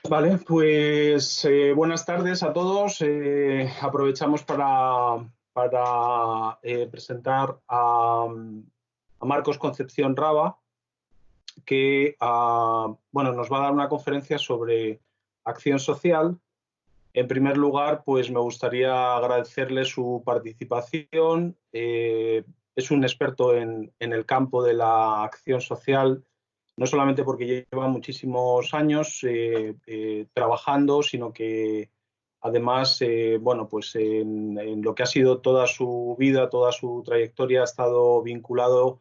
Vale, pues buenas tardes a todos. Aprovechamos para presentar a Marcos Concepción Raba, que bueno, nos va a dar una conferencia sobre acción social. En primer lugar, pues me gustaría agradecerle su participación. Es un experto en el campo de la acción social, no solamente porque lleva muchísimos años trabajando, sino que además, bueno, pues en lo que ha sido toda su vida, toda su trayectoria, ha estado vinculado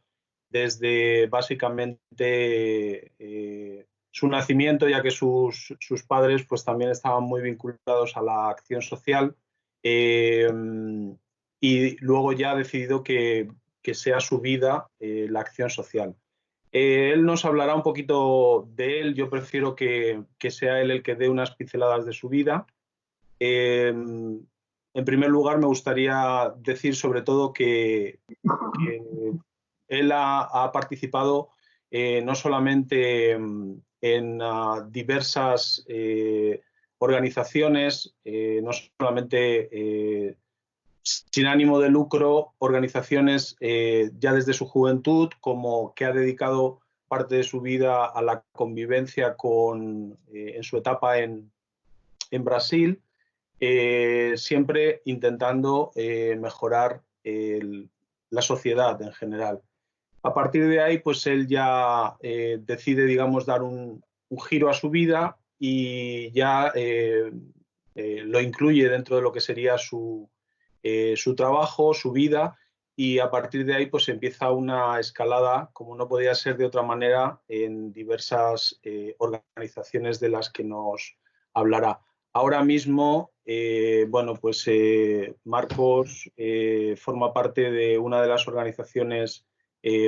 desde básicamente su nacimiento, ya que sus padres pues, también estaban muy vinculados a la acción social, eh, y luego ya ha decidido que sea su vida la acción social. Él nos hablará un poquito de él. Yo prefiero que sea él el que dé unas pinceladas de su vida. En primer lugar, me gustaría decir sobre todo que él ha participado no solamente en diversas organizaciones, no solamente sin ánimo de lucro, organizaciones ya desde su juventud, como que ha dedicado parte de su vida a la convivencia en su etapa en Brasil, siempre intentando mejorar la sociedad en general. A partir de ahí, pues él ya decide, digamos, dar un giro a su vida y ya lo incluye dentro de lo que sería su trabajo, su vida, y a partir de ahí pues empieza una escalada, como no podía ser de otra manera, en diversas organizaciones de las que nos hablará. Ahora mismo, bueno, pues Marcos forma parte de una de las organizaciones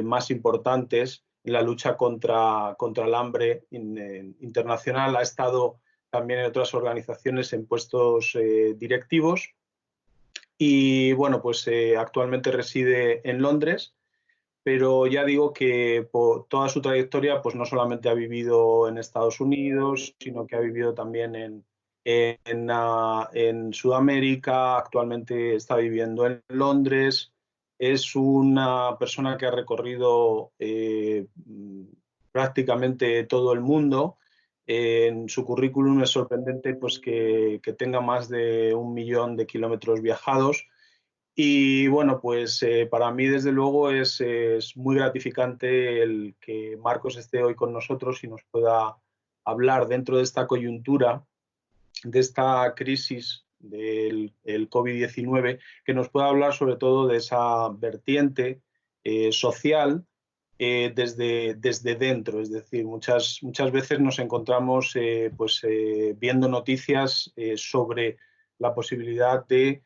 más importantes en la lucha contra el hambre internacional. Ha estado también en otras organizaciones en puestos directivos y bueno, pues actualmente reside en Londres, pero ya digo que por toda su trayectoria pues no solamente ha vivido en Estados Unidos, sino que ha vivido también en Sudamérica. Actualmente está viviendo en Londres. Es una persona que ha recorrido prácticamente todo el mundo. En su currículum es sorprendente pues, que tenga más de 1 millón de kilómetros viajados. Y bueno, pues para mí desde luego es muy gratificante el que Marcos esté hoy con nosotros y nos pueda hablar dentro de esta coyuntura, de esta crisis del COVID-19, que nos pueda hablar sobre todo de esa vertiente social desde dentro. Es decir, muchas veces nos encontramos viendo noticias sobre la posibilidad de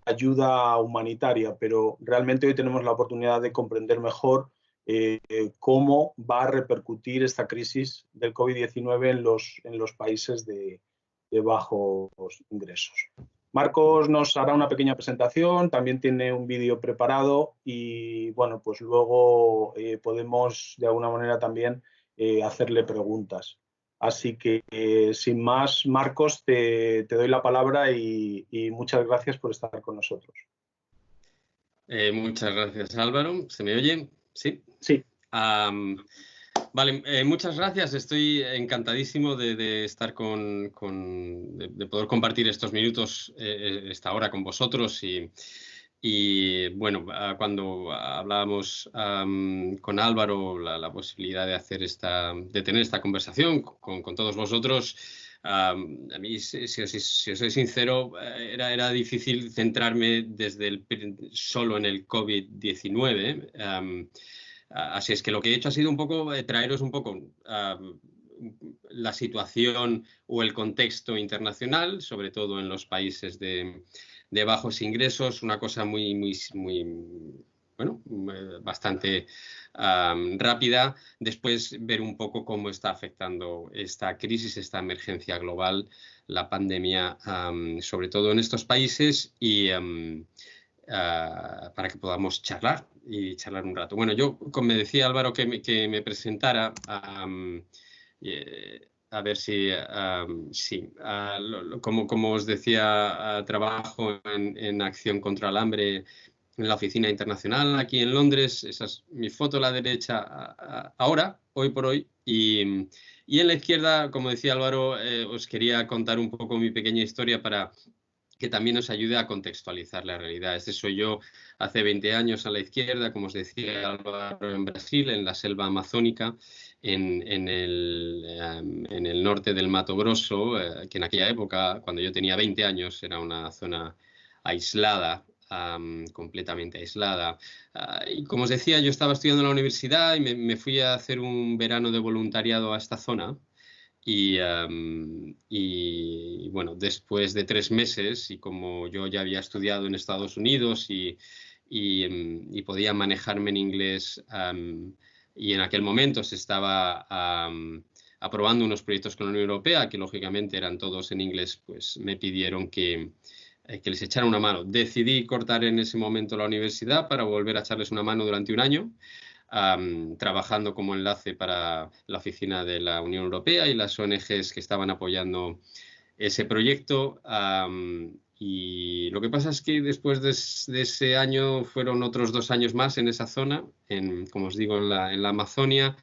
ayuda humanitaria, pero realmente hoy tenemos la oportunidad de comprender mejor cómo va a repercutir esta crisis del COVID-19 en los países de bajos ingresos. Marcos nos hará una pequeña presentación, también tiene un vídeo preparado y bueno, pues luego podemos de alguna manera también hacerle preguntas. Así que sin más, Marcos, te doy la palabra y muchas gracias por estar con nosotros. Muchas gracias, Álvaro. ¿Se me oye? Sí. Sí. Vale, muchas gracias. Estoy encantadísimo de estar de poder compartir estos minutos, esta hora con vosotros. Y bueno, cuando hablábamos con Álvaro la posibilidad de tener esta conversación con todos vosotros, a mí, si os soy sincero, era difícil centrarme solo en el COVID-19. Así es que lo que he hecho ha sido un poco traeros un poco la situación o el contexto internacional, sobre todo en los países de bajos ingresos, una cosa bastante rápida. Después ver un poco cómo está afectando esta crisis, esta emergencia global, la pandemia, sobre todo en estos países y para que podamos charlar un rato. Bueno, yo, como me decía Álvaro que me presentara, a ver si, sí, como os decía, trabajo en acción contra el hambre en la oficina internacional aquí en Londres. Esa es mi foto a la derecha ahora, hoy por hoy. Y en la izquierda, como decía Álvaro, os quería contar un poco mi pequeña historia para que también nos ayude a contextualizar la realidad. Este soy yo hace 20 años a la izquierda, como os decía Álvaro, en Brasil, en la selva amazónica, en el norte del Mato Grosso, que en aquella época, cuando yo tenía 20 años, era una zona aislada, completamente aislada. Y como os decía, yo estaba estudiando en la universidad y me fui a hacer un verano de voluntariado a esta zona. Y bueno, después de 3 meses, y como yo ya había estudiado en Estados Unidos y podía manejarme en inglés, y en aquel momento se estaba aprobando unos proyectos con la Unión Europea, que lógicamente eran todos en inglés, pues me pidieron que les echara una mano. Decidí cortar en ese momento la universidad para volver a echarles una mano durante un año. Trabajando como enlace para la oficina de la Unión Europea y las ONGs que estaban apoyando ese proyecto. Y lo que pasa es que después de ese año fueron otros 2 años más en esa zona, como os digo, en la Amazonia.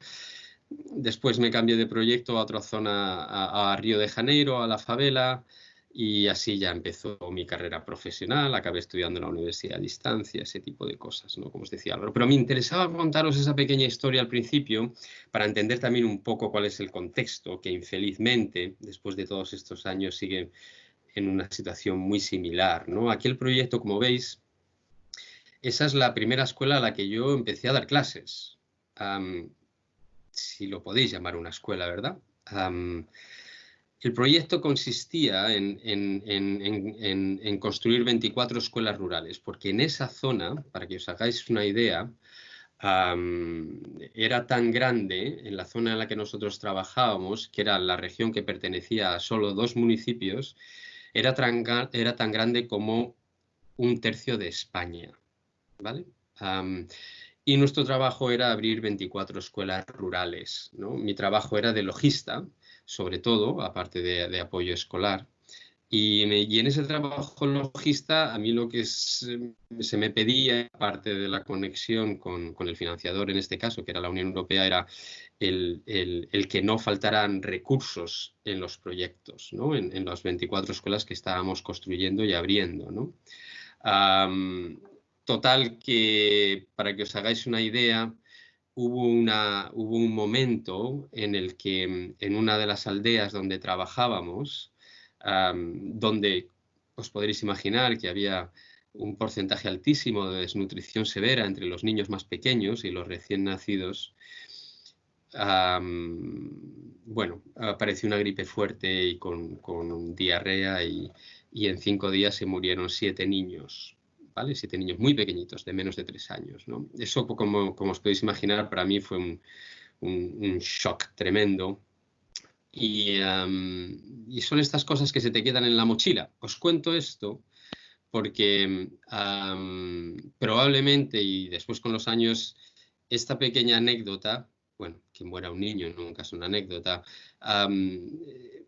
Después me cambié de proyecto a otra zona, a Río de Janeiro, a la favela. Y así ya empezó mi carrera profesional, acabé estudiando en la universidad a distancia, ese tipo de cosas, ¿no? Como os decía Álvaro. Pero me interesaba contaros esa pequeña historia al principio para entender también un poco cuál es el contexto, que infelizmente, después de todos estos años, sigue en una situación muy similar, ¿no? Aquel proyecto, como veis, esa es la primera escuela a la que yo empecé a dar clases. Si lo podéis llamar una escuela, ¿verdad? El proyecto consistía en construir 24 escuelas rurales, porque en esa zona, para que os hagáis una idea, era tan grande, en la zona en la que nosotros trabajábamos, que era la región que pertenecía a solo 2 municipios, era tan grande como 1/3 de España, ¿vale? Y nuestro trabajo era abrir 24 escuelas rurales, ¿no? Mi trabajo era de logista, sobre todo, aparte de apoyo escolar. Y en ese trabajo logista, a mí lo que se me pedía, aparte de la conexión con el financiador, en este caso, que era la Unión Europea, era el que no faltaran recursos en los proyectos, ¿no? En las 24 escuelas que estábamos construyendo y abriendo, ¿no? Total que, para que os hagáis una idea, hubo un momento en el que en una de las aldeas donde trabajábamos, donde os podréis imaginar que había un porcentaje altísimo de desnutrición severa entre los niños más pequeños y los recién nacidos, bueno, apareció una gripe fuerte y con diarrea y en 5 días se murieron 7 niños. ¿Vale? 7 niños muy pequeñitos, de menos de 3 años, ¿no? Eso, como os podéis imaginar, para mí fue un shock tremendo. Y son estas cosas que se te quedan en la mochila. Os cuento esto porque probablemente, y después con los años, esta pequeña anécdota, bueno, que muera un niño nunca es una anécdota,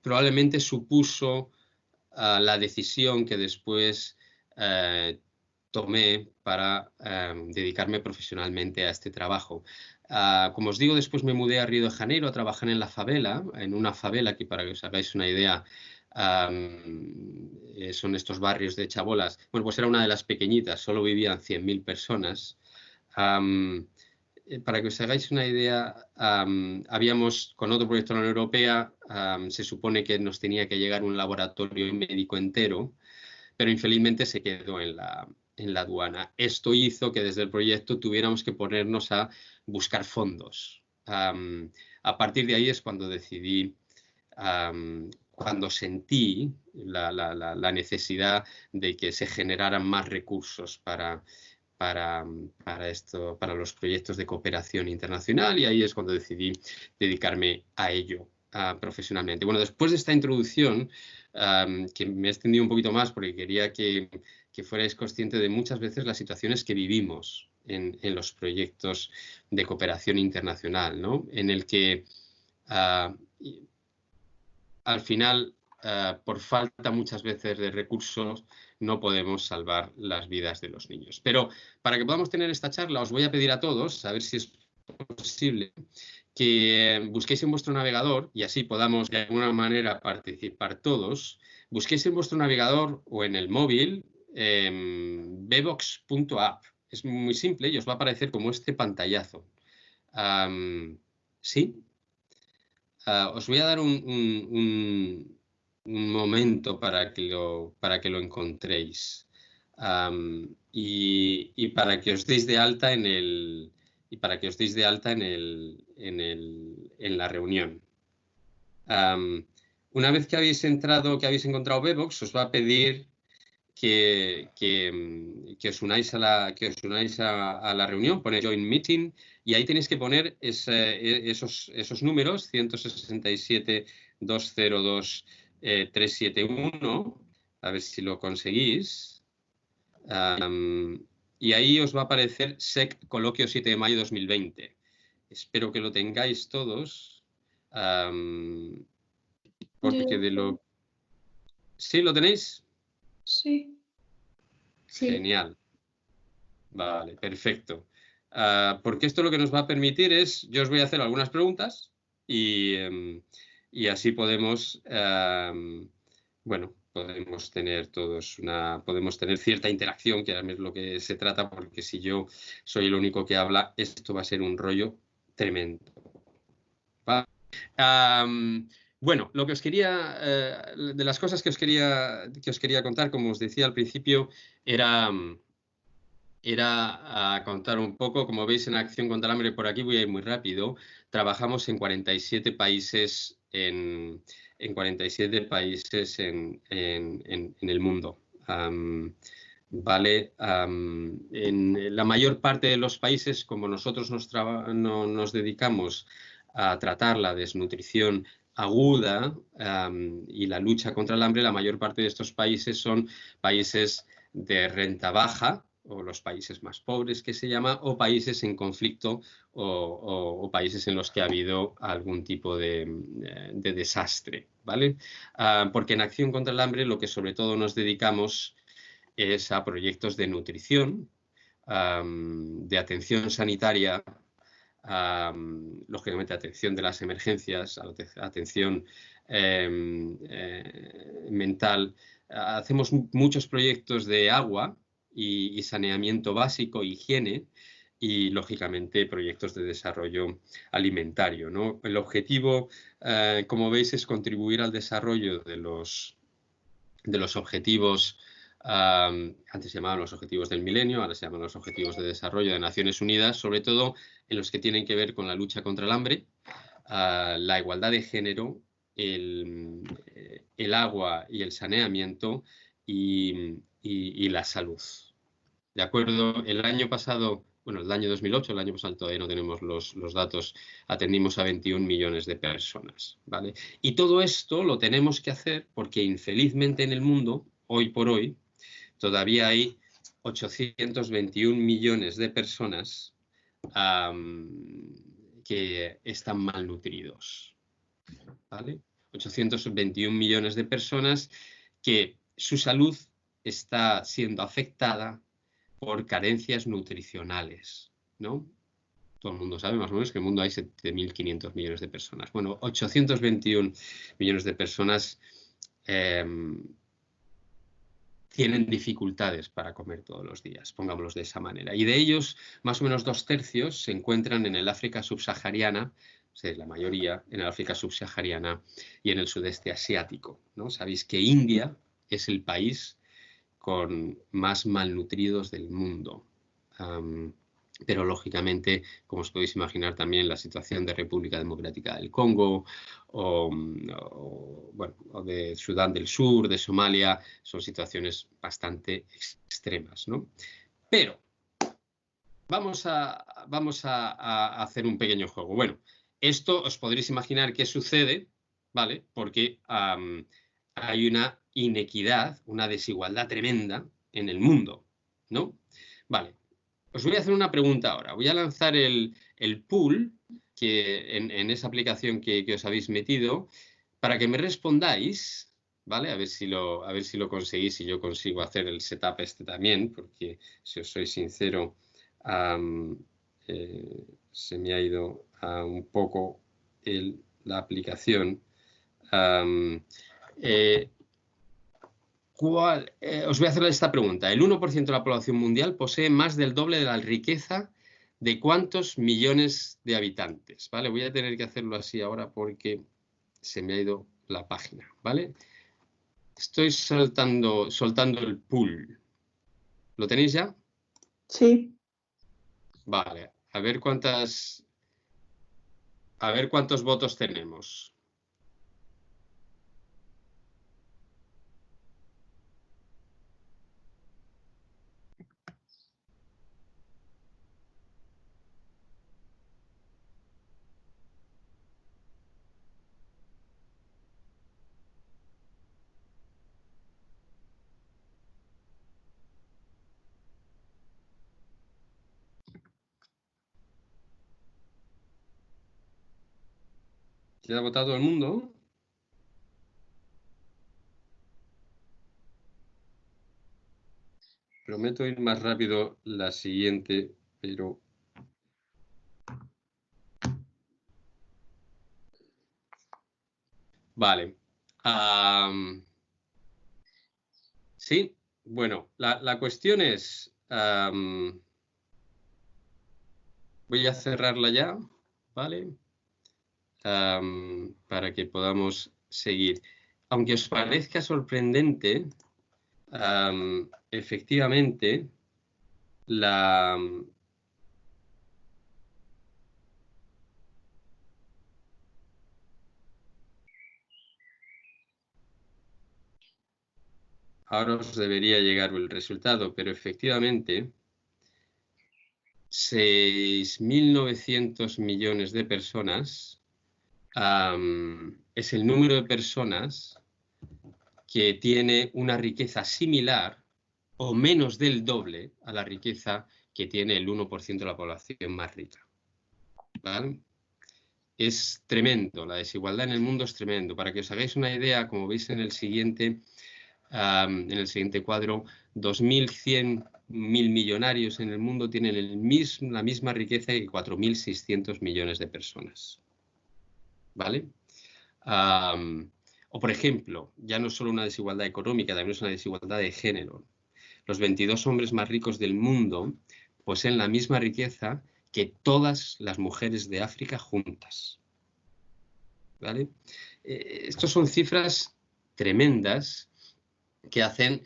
probablemente supuso la decisión que después tomé para dedicarme profesionalmente a este trabajo. Como os digo, después me mudé a Río de Janeiro a trabajar en la favela, en una favela que, para que os hagáis una idea, son estos barrios de chabolas. Bueno, pues era una de las pequeñitas, solo vivían 100.000 personas. Para que os hagáis una idea, habíamos, con otro proyecto de la Unión Europea, se supone que nos tenía que llegar un laboratorio médico entero, pero infelizmente se quedó en la aduana. Esto hizo que desde el proyecto tuviéramos que ponernos a buscar fondos. A partir de ahí es cuando decidí, cuando sentí la necesidad de que se generaran más recursos para los proyectos de cooperación internacional, y ahí es cuando decidí dedicarme a ello profesionalmente. Bueno, después de esta introducción, que me he extendido un poquito más porque quería que fuerais conscientes de muchas veces las situaciones que vivimos en los proyectos de cooperación internacional, ¿no? En el que al final, por falta muchas veces de recursos, no podemos salvar las vidas de los niños. Pero para que podamos tener esta charla, os voy a pedir a todos, a ver si es posible, que busquéis en vuestro navegador, y así podamos de alguna manera participar todos, busquéis en vuestro navegador o en el móvil bbox.app. Es muy simple y os va a aparecer como este pantallazo. ¿Sí? Os voy a dar un momento para que lo encontréis. Y para que os deis de alta en la reunión. Una vez que habéis encontrado Bbox, os va a pedir que os unáis a la reunión, ponéis Join Meeting, y ahí tenéis que poner esos números, 167 202 371, a ver si lo conseguís. Y ahí os va a aparecer SEC Coloquio 7 de mayo 2020. Espero que lo tengáis todos. Porque de lo... ¿Sí lo tenéis? Sí. Genial. Vale, perfecto. Porque esto lo que nos va a permitir es, yo os voy a hacer algunas preguntas y así podemos, bueno, podemos tener podemos tener cierta interacción, que es lo que se trata, porque si yo soy el único que habla, esto va a ser un rollo tremendo. ¿Vale? Bueno, lo que os quería, de las cosas que os quería contar, como os decía al principio, era contar un poco. Como veis en Acción contra el Hambre, por aquí voy a ir muy rápido. Trabajamos en 47 países en 47 países en el mundo. Vale, en la mayor parte de los países, como nosotros nos dedicamos a tratar la desnutrición aguda y la lucha contra el hambre, la mayor parte de estos países son países de renta baja, o los países más pobres, que se llama, o países en conflicto, o países en los que ha habido algún tipo de desastre, ¿vale? Porque en Acción contra el Hambre lo que sobre todo nos dedicamos es a proyectos de nutrición, de atención sanitaria, lógicamente atención de las emergencias, atención mental. Hacemos muchos proyectos de agua y saneamiento básico, higiene, y lógicamente proyectos de desarrollo alimentario, ¿no? El objetivo, como veis, es contribuir al desarrollo de los objetivos. Antes se llamaban los objetivos del milenio, ahora se llaman los objetivos de desarrollo de Naciones Unidas, sobre todo en los que tienen que ver con la lucha contra el hambre, la igualdad de género, el agua y el saneamiento y la salud. ¿De acuerdo? El año pasado, bueno, el año 2008, el año pasado todavía no tenemos los datos, atendimos a 21 millones de personas, ¿vale? Y todo esto lo tenemos que hacer porque infelizmente en el mundo, hoy por hoy, todavía hay 821 millones de personas que están malnutridos, ¿vale? 821 millones de personas que su salud está siendo afectada por carencias nutricionales, ¿no? Todo el mundo sabe más o menos que en el mundo hay 7.500 millones de personas. Bueno, 821 millones de personas tienen dificultades para comer todos los días, pongámoslos de esa manera. Y de ellos, más o menos 2/3 se encuentran en el África subsahariana, o sea, la mayoría en el África subsahariana y en el sudeste asiático, ¿no? Sabéis que India es el país con más malnutridos del mundo. Pero lógicamente, como os podéis imaginar, también la situación de República Democrática del Congo o de Sudán del Sur, de Somalia, son situaciones bastante extremas, ¿no? Pero vamos a hacer un pequeño juego. Bueno, esto os podréis imaginar qué sucede, ¿vale? Porque hay una inequidad, una desigualdad tremenda en el mundo, ¿no? Vale. Os voy a hacer una pregunta ahora. Voy a lanzar el pool que en esa aplicación que os habéis metido para que me respondáis, ¿vale? A ver si lo conseguís y yo consigo hacer el setup este también, porque si os soy sincero, se me ha ido un poco la aplicación. Os voy a hacer esta pregunta. El 1% de la población mundial posee más del doble de la riqueza de ¿cuántos millones de habitantes? ¿Vale? Voy a tener que hacerlo así ahora porque se me ha ido la página, ¿vale? Estoy soltando el pool. ¿Lo tenéis ya? Sí. Vale. A ver cuántos votos tenemos. ¿Ya ha votado todo el mundo? Prometo ir más rápido la siguiente, pero... Vale. Sí, bueno, la cuestión es... voy a cerrarla ya, ¿vale? Para que podamos seguir. Aunque os parezca sorprendente, efectivamente, ahora os debería llegar el resultado, pero efectivamente 6.900 millones de personas es el número de personas que tiene una riqueza similar o menos del doble a la riqueza que tiene el 1% de la población más rica. ¿Vale? Es tremendo, la desigualdad en el mundo es tremendo. Para que os hagáis una idea, como veis en el siguiente cuadro, 2.100.000 millonarios en el mundo tienen la misma riqueza que 4.600 millones de personas. ¿Vale? O, por ejemplo, ya no es solo una desigualdad económica, también es una desigualdad de género. Los 22 hombres más ricos del mundo poseen la misma riqueza que todas las mujeres de África juntas. ¿Vale? Estas son cifras tremendas que hacen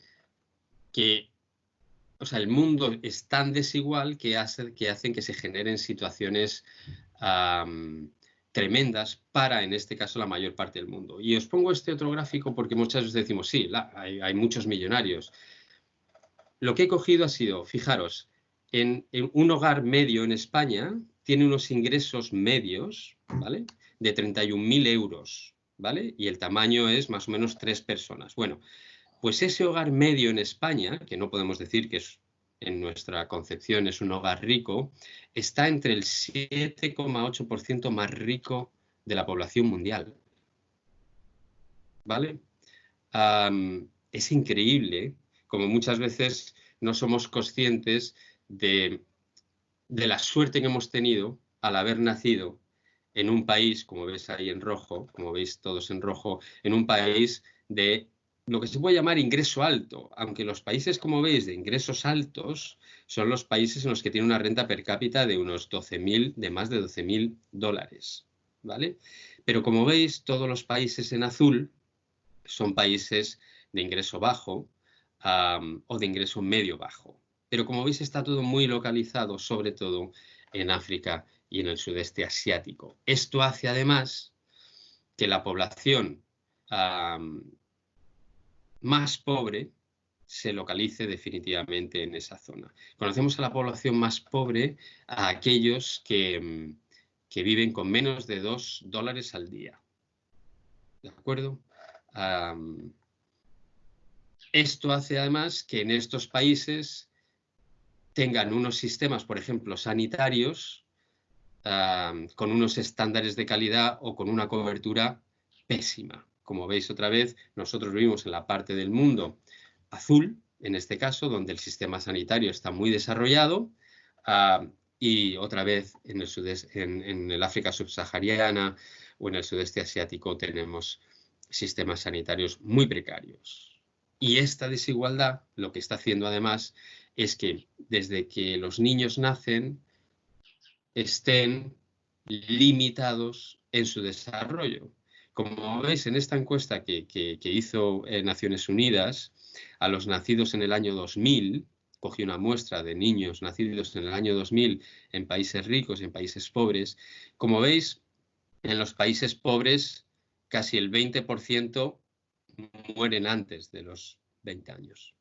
que, o sea, el mundo es tan desigual que hacen que se generen situaciones tremendas para, en este caso, la mayor parte del mundo. Y os pongo este otro gráfico porque muchas veces decimos, sí, hay muchos millonarios. Lo que he cogido ha sido, fijaros, en un hogar medio en España tiene unos ingresos medios, ¿vale?, de 31.000 euros, ¿vale? Y el tamaño es más o menos 3 personas. Bueno, pues ese hogar medio en España, que no podemos decir que en nuestra concepción es un hogar rico, está entre el 7,8% más rico de la población mundial. ¿Vale? Es increíble, como muchas veces no somos conscientes de la suerte que hemos tenido al haber nacido en un país, como veis ahí en rojo, como veis todos en rojo, en un país de lo que se puede llamar ingreso alto, aunque los países, como veis, de ingresos altos son los países en los que tienen una renta per cápita de unos más de 12.000 dólares, ¿vale? Pero como veis, todos los países en azul son países de ingreso bajo o de ingreso medio bajo. Pero como veis, está todo muy localizado, sobre todo en África y en el sudeste asiático. Esto hace además que la población más pobre se localice definitivamente en esa zona. Conocemos a la población más pobre a aquellos que viven con menos de $2 al día. ¿De acuerdo? Esto hace además que en estos países tengan unos sistemas, por ejemplo, sanitarios, con unos estándares de calidad o con una cobertura pésima. como veis otra vez, nosotros vivimos en la parte del mundo azul, en este caso, donde el sistema sanitario está muy desarrollado, y otra vez en el África subsahariana o en el sudeste asiático tenemos sistemas sanitarios muy precarios. Y esta desigualdad lo que está haciendo además es que desde que los niños nacen estén limitados en su desarrollo. Como veis en esta encuesta que hizo Naciones Unidas, a los nacidos en el año 2000, cogió una muestra de niños nacidos en el año 2000 en países ricos y en países pobres. Como veis, en los países pobres casi el 20% mueren antes de los 20 años,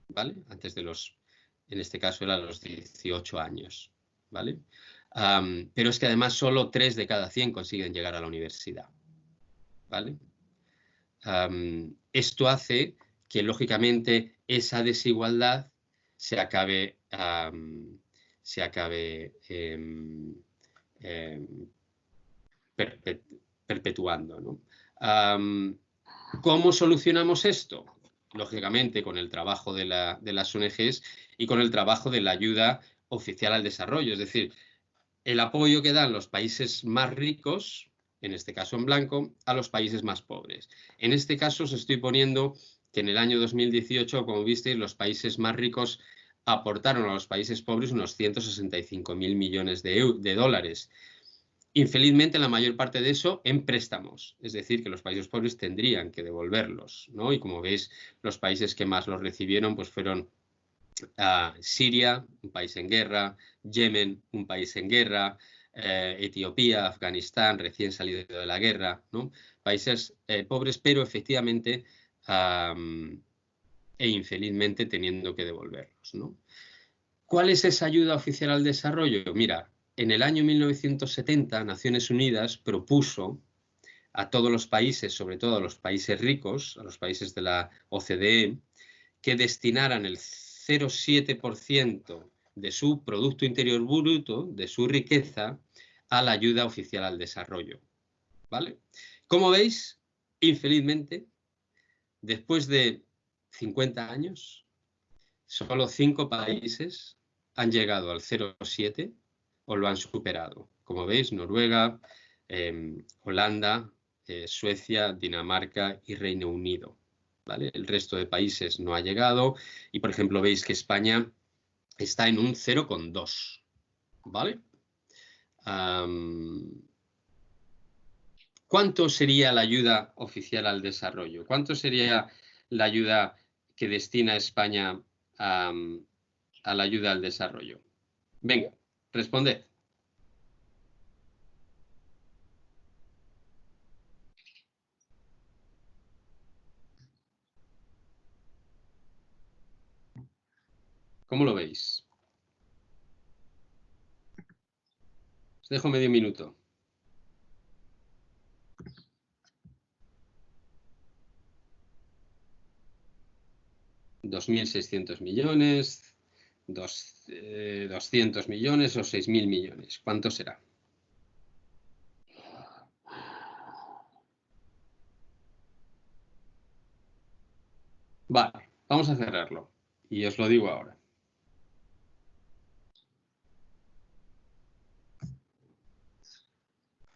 ¿vale? Antes de los, en este caso era los 18 años, ¿vale? Pero es que además solo 3 de cada 100 consiguen llegar a la universidad, ¿vale? Esto hace que, lógicamente, esa desigualdad se acabe perpetuando, ¿no? ¿Cómo solucionamos esto? Lógicamente, con el trabajo de las ONGs y con el trabajo de la ayuda oficial al desarrollo, es decir, el apoyo que dan los países más ricos, en este caso en blanco, a los países más pobres. En este caso os estoy poniendo que en el año 2018, como visteis, los países más ricos aportaron a los países pobres unos 165.000 millones de dólares. Infelizmente, la mayor parte de eso en préstamos, es decir, que los países pobres tendrían que devolverlos, ¿no? Y como veis, los países que más los recibieron pues fueron Siria, un país en guerra, Yemen, un país en guerra, Etiopía, Afganistán, recién salido de la guerra, ¿no? Países pobres, pero efectivamente e infelizmente teniendo que devolverlos, ¿no? ¿Cuál es esa ayuda oficial al desarrollo? Mira, en el año 1970 Naciones Unidas propuso a todos los países, sobre todo a los países ricos, a los países de la OCDE, que destinaran el 0,7% de su Producto Interior Bruto, de su riqueza, a la ayuda oficial al desarrollo, ¿vale? Como veis, infelizmente, después de 50 años, solo 5 países han llegado al 0,7 o lo han superado. Como veis, Noruega, Holanda, Suecia, Dinamarca y Reino Unido, ¿vale? El resto de países no ha llegado y, por ejemplo, veis que España está en un 0,2, ¿vale? ¿Cuánto sería la ayuda oficial al desarrollo? ¿Cuánto sería la ayuda que destina España a la ayuda al desarrollo? Venga, responded. ¿Cómo lo veis? Os dejo medio minuto. $2.600 millones, 200 millones o 6.000 millones. ¿Cuánto será? Vale, vamos a cerrarlo. Y os lo digo ahora.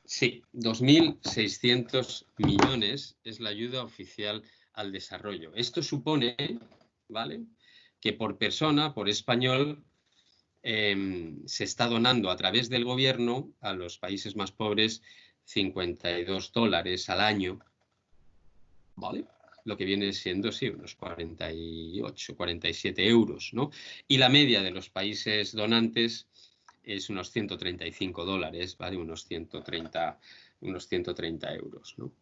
Sí, 2.600 millones es la ayuda oficial al desarrollo. Esto supone, ¿vale?, que por persona, por español, se está donando a través del gobierno a los países más pobres $52 al año, ¿vale? Lo que viene siendo, sí, unos 48, 47 euros, ¿no? Y la media de los países donantes es unos $135, ¿vale? Unos 130 euros, ¿no?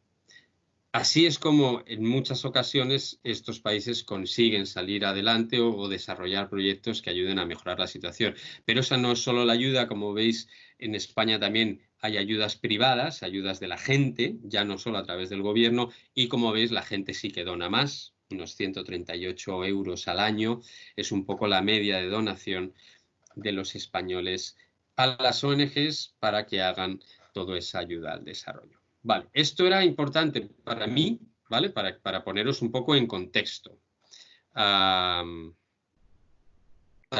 Así es como en muchas ocasiones estos países consiguen salir adelante o desarrollar proyectos que ayuden a mejorar la situación. Pero esa no es solo la ayuda, como veis, en España también hay ayudas privadas, ayudas de la gente, ya no solo a través del gobierno, y como veis la gente sí que dona más, unos 138 euros al año, es un poco la media de donación de los españoles a las ONGs para que hagan toda esa ayuda al desarrollo. Vale, esto era importante para mí, ¿vale? Para poneros un poco en contexto. Para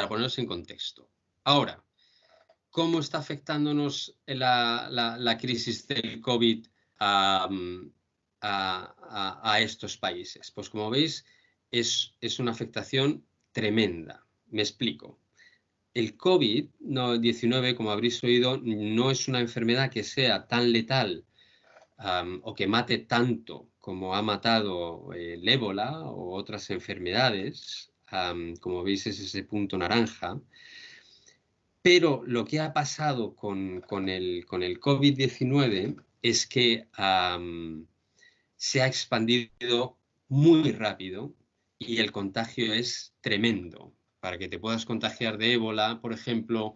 poneros en contexto. Ahora, ¿cómo está afectándonos la crisis del COVID a estos países? Pues como veis, es una afectación tremenda. Me explico. El COVID-19, como habréis oído, no es una enfermedad que sea tan letal o que mate tanto como ha matado el ébola o otras enfermedades. Como veis, es ese punto naranja. Pero lo que ha pasado con el COVID-19 es que se ha expandido muy rápido y el contagio es tremendo. Para que te puedas contagiar de ébola, por ejemplo,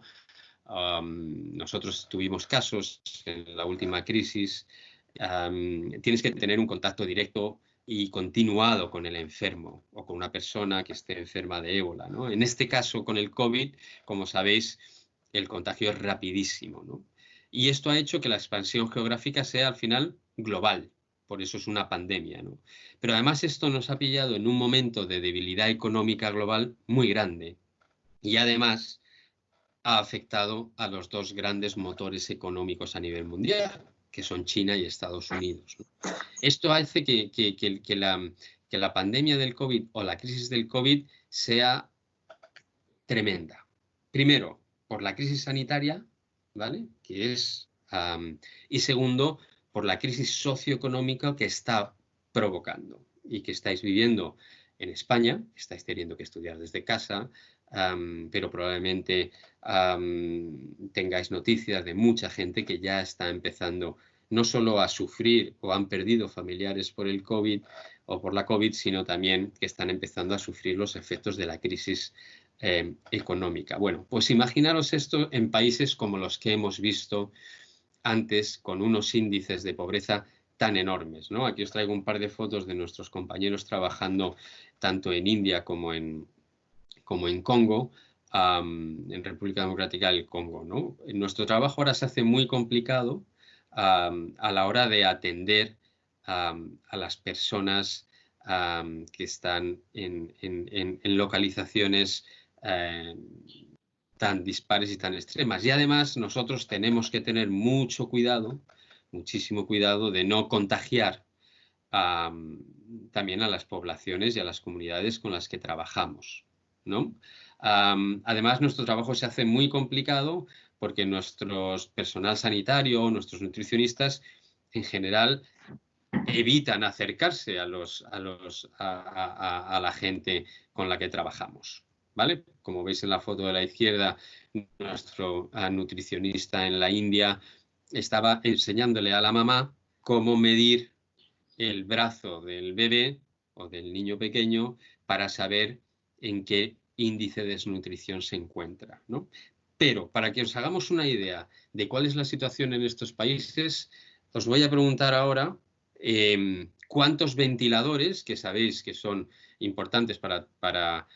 nosotros tuvimos casos en la última crisis, tienes que tener un contacto directo y continuado con el enfermo o con una persona que esté enferma de ébola, ¿no? En este caso, con el COVID, como sabéis, el contagio es rapidísimo, ¿no? Y esto ha hecho que la expansión geográfica sea al final global. Por eso es una pandemia, ¿no? Pero además esto nos ha pillado en un momento de debilidad económica global muy grande. Y además ha afectado a los dos grandes motores económicos a nivel mundial, que son China y Estados Unidos, ¿no? Esto hace que la pandemia del COVID o la crisis del COVID sea tremenda. Primero, por la crisis sanitaria, ¿vale? Y segundo, por la crisis socioeconómica que está provocando y que estáis viviendo en España. Estáis teniendo que estudiar desde casa, pero probablemente tengáis noticias de mucha gente que ya está empezando no solo a sufrir o han perdido familiares por el COVID o por la COVID, sino también que están empezando a sufrir los efectos de la crisis económica. Bueno, pues imaginaros esto en países como los que hemos visto antes, con unos índices de pobreza tan enormes, ¿no? Aquí os traigo un par de fotos de nuestros compañeros trabajando tanto en India como en Congo, en República Democrática del Congo, ¿no? Nuestro trabajo ahora se hace muy complicado a la hora de atender a las personas que están en localizaciones tan dispares y tan extremas. Y además nosotros tenemos que tener mucho cuidado, muchísimo cuidado de no contagiar también a las poblaciones y a las comunidades con las que trabajamos, ¿no? Además, nuestro trabajo se hace muy complicado porque nuestro personal sanitario, nuestros nutricionistas, en general, evitan acercarse a la gente con la que trabajamos, ¿vale? Como veis en la foto de la izquierda, nuestro nutricionista en la India estaba enseñándole a la mamá cómo medir el brazo del bebé o del niño pequeño para saber en qué índice de desnutrición se encuentra, ¿no? Pero para que os hagamos una idea de cuál es la situación en estos países, os voy a preguntar ahora cuántos ventiladores, que sabéis que son importantes para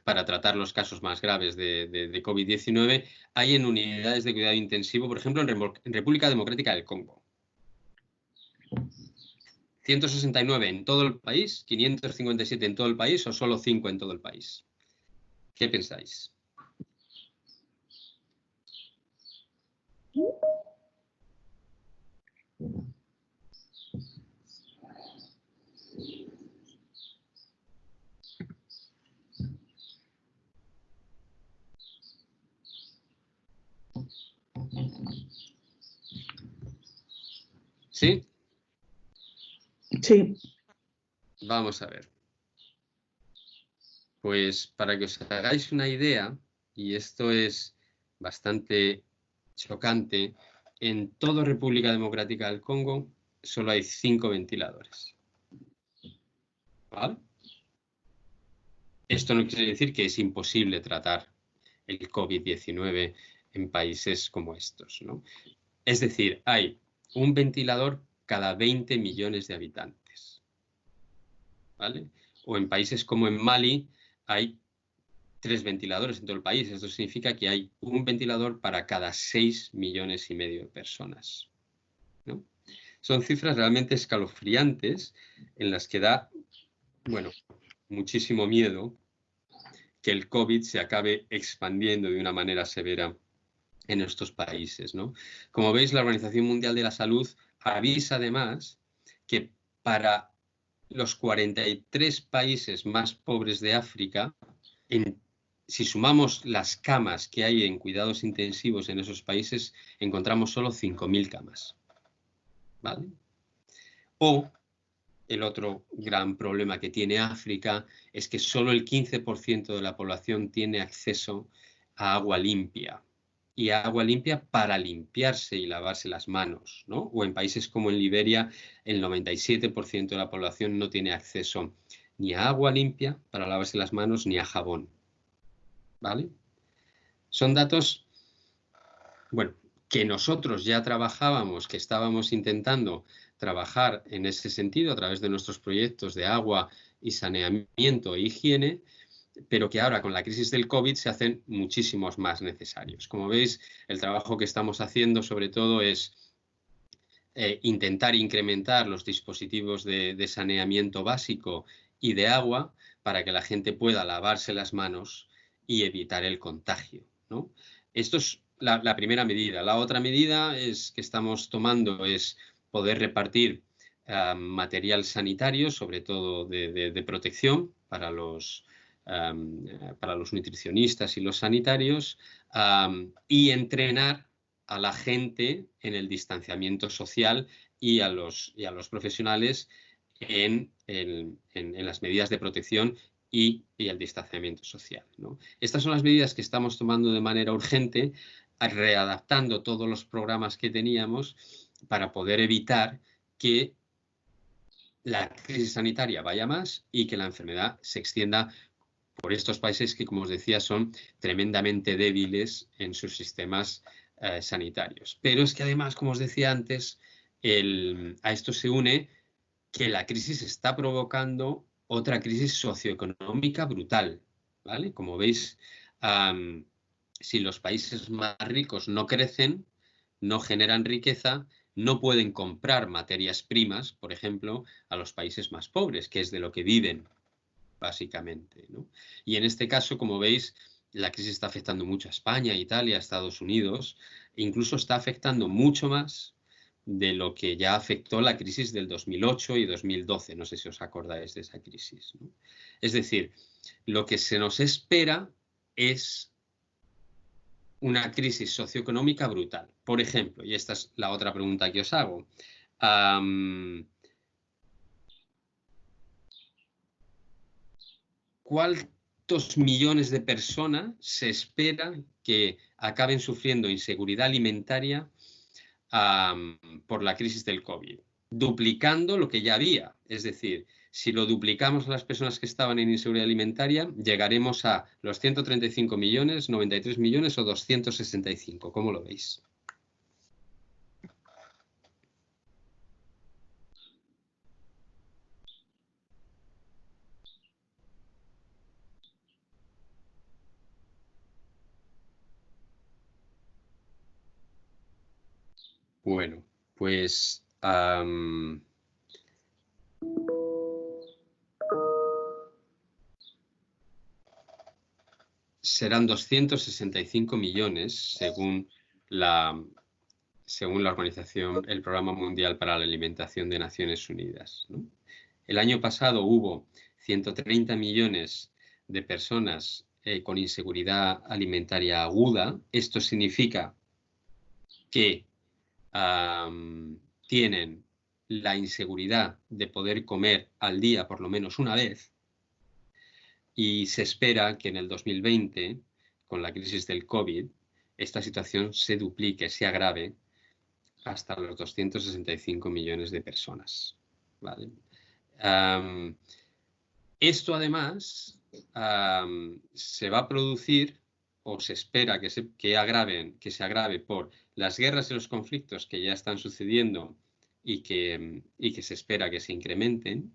tratar los casos más graves de COVID-19, hay en unidades de cuidado intensivo, por ejemplo, en República Democrática del Congo. 169 en todo el país, 557 en todo el país o solo 5 en todo el país. ¿Qué pensáis? ¿Sí? Sí. Vamos a ver. Pues para que os hagáis una idea, y esto es bastante chocante, en toda República Democrática del Congo solo hay 5 ventiladores. ¿Vale? Esto no quiere decir que es imposible tratar el COVID-19 en países como estos, ¿no? Es decir, hay un ventilador cada 20 millones de habitantes, ¿vale? O en países como en Mali hay 3 ventiladores en todo el país. Esto significa que hay un ventilador para cada 6,5 millones de personas, ¿no? Son cifras realmente escalofriantes en las que da, bueno, muchísimo miedo que el COVID se acabe expandiendo de una manera severa en estos países, ¿no? Como veis, la Organización Mundial de la Salud avisa además que para los 43 países más pobres de África, si sumamos las camas que hay en cuidados intensivos en esos países, encontramos solo 5.000 camas, ¿vale? O el otro gran problema que tiene África es que solo el 15% de la población tiene acceso a agua limpia. Y agua limpia para limpiarse y lavarse las manos, ¿no? O en países como en Liberia, el 97% de la población no tiene acceso ni a agua limpia para lavarse las manos ni a jabón, ¿vale? Son datos, bueno, que nosotros ya trabajábamos, que estábamos intentando trabajar en ese sentido a través de nuestros proyectos de agua y saneamiento e higiene, pero que ahora con la crisis del COVID se hacen muchísimos más necesarios. Como veis, el trabajo que estamos haciendo sobre todo es intentar incrementar los dispositivos de saneamiento básico y de agua para que la gente pueda lavarse las manos y evitar el contagio, ¿no? Esto es la primera medida. La otra medida que estamos tomando es poder repartir material sanitario, sobre todo de protección para los nutricionistas y los sanitarios, y entrenar a la gente en el distanciamiento social y a los profesionales en las medidas de protección y el distanciamiento social, ¿no? Estas son las medidas que estamos tomando de manera urgente, readaptando todos los programas que teníamos para poder evitar que la crisis sanitaria vaya más y que la enfermedad se extienda por estos países que, como os decía, son tremendamente débiles en sus sistemas sanitarios. Pero es que además, como os decía antes, a esto se une que la crisis está provocando otra crisis socioeconómica brutal, ¿vale? Como veis, si los países más ricos no crecen, no generan riqueza, no pueden comprar materias primas, por ejemplo, a los países más pobres, que es de lo que viven, básicamente, ¿no? Y en este caso, como veis, la crisis está afectando mucho a España, Italia, Estados Unidos, e incluso está afectando mucho más de lo que ya afectó la crisis del 2008 y 2012. No sé si os acordáis de esa crisis, ¿no? Es decir, lo que se nos espera es una crisis socioeconómica brutal. Por ejemplo, y esta es la otra pregunta que os hago, ¿cuántos millones de personas se espera que acaben sufriendo inseguridad alimentaria por la crisis del COVID? Duplicando lo que ya había. Es decir, si lo duplicamos a las personas que estaban en inseguridad alimentaria, llegaremos a los 135 millones, 93 millones o 265. ¿Cómo lo veis? Bueno, pues serán 265 millones según la organización, el Programa Mundial para la Alimentación de Naciones Unidas, ¿no? El año pasado hubo 130 millones de personas con inseguridad alimentaria aguda. Esto significa que tienen la inseguridad de poder comer al día por lo menos una vez, y se espera que en el 2020, con la crisis del COVID, esta situación se duplique, se agrave hasta los 265 millones de personas, ¿vale? Esto además se va a producir, o se espera que se agrave por las guerras y los conflictos que ya están sucediendo y que se espera que se incrementen,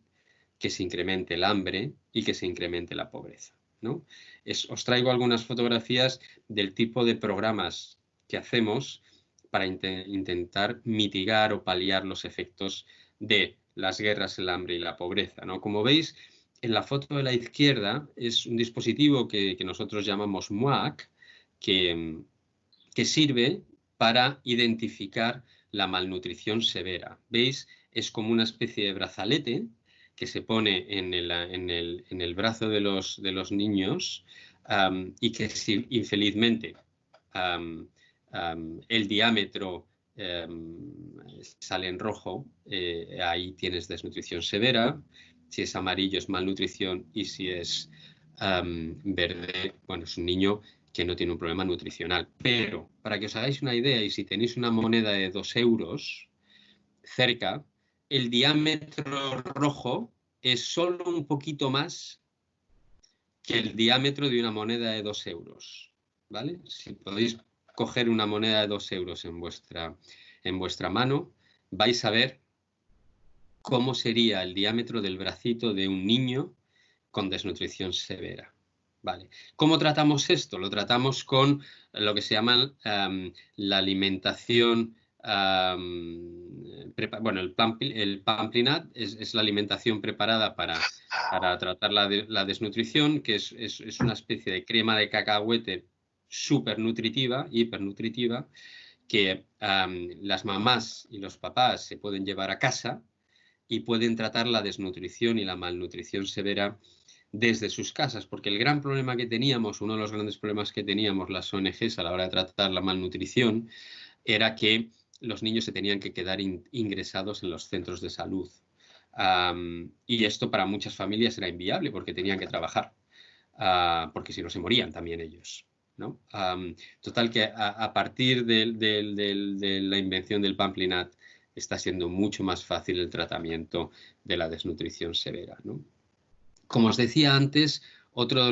que se incremente el hambre y que se incremente la pobreza, ¿no? Os traigo algunas fotografías del tipo de programas que hacemos para intentar mitigar o paliar los efectos de las guerras, el hambre y la pobreza, ¿no? Como veis, en la foto de la izquierda es un dispositivo que nosotros llamamos MUAC, que sirve para identificar la malnutrición severa. ¿Veis? Es como una especie de brazalete que se pone en el brazo de los niños y que si infelizmente el diámetro sale en rojo, ahí tienes desnutrición severa. Si es amarillo es malnutrición y si es verde, bueno, es un niño que no tiene un problema nutricional. Pero, para que os hagáis una idea, y si tenéis una moneda de 2 euros cerca, el diámetro rojo es solo un poquito más que el diámetro de una moneda de 2 euros. ¿Vale? Si podéis coger una moneda de 2 euros en vuestra mano, vais a ver cómo sería el diámetro del bracito de un niño con desnutrición severa. Vale. ¿Cómo tratamos esto? Lo tratamos con lo que se llama la alimentación. Bueno, el Pamplinat es la alimentación preparada para tratar la desnutrición, que es una especie de crema de cacahuete súper nutritiva, hipernutritiva, que las mamás y los papás se pueden llevar a casa y pueden tratar la desnutrición y la malnutrición severa desde sus casas, porque el gran problema que teníamos, uno de los grandes problemas que teníamos las ONGs a la hora de tratar la malnutrición, era que los niños se tenían que quedar ingresados en los centros de salud. Y esto para muchas familias era inviable porque tenían que trabajar, porque si no se morían también ellos, ¿no? Total que a partir de la invención del Pamplinat está siendo mucho más fácil el tratamiento de la desnutrición severa, ¿no? Como os decía antes, otro de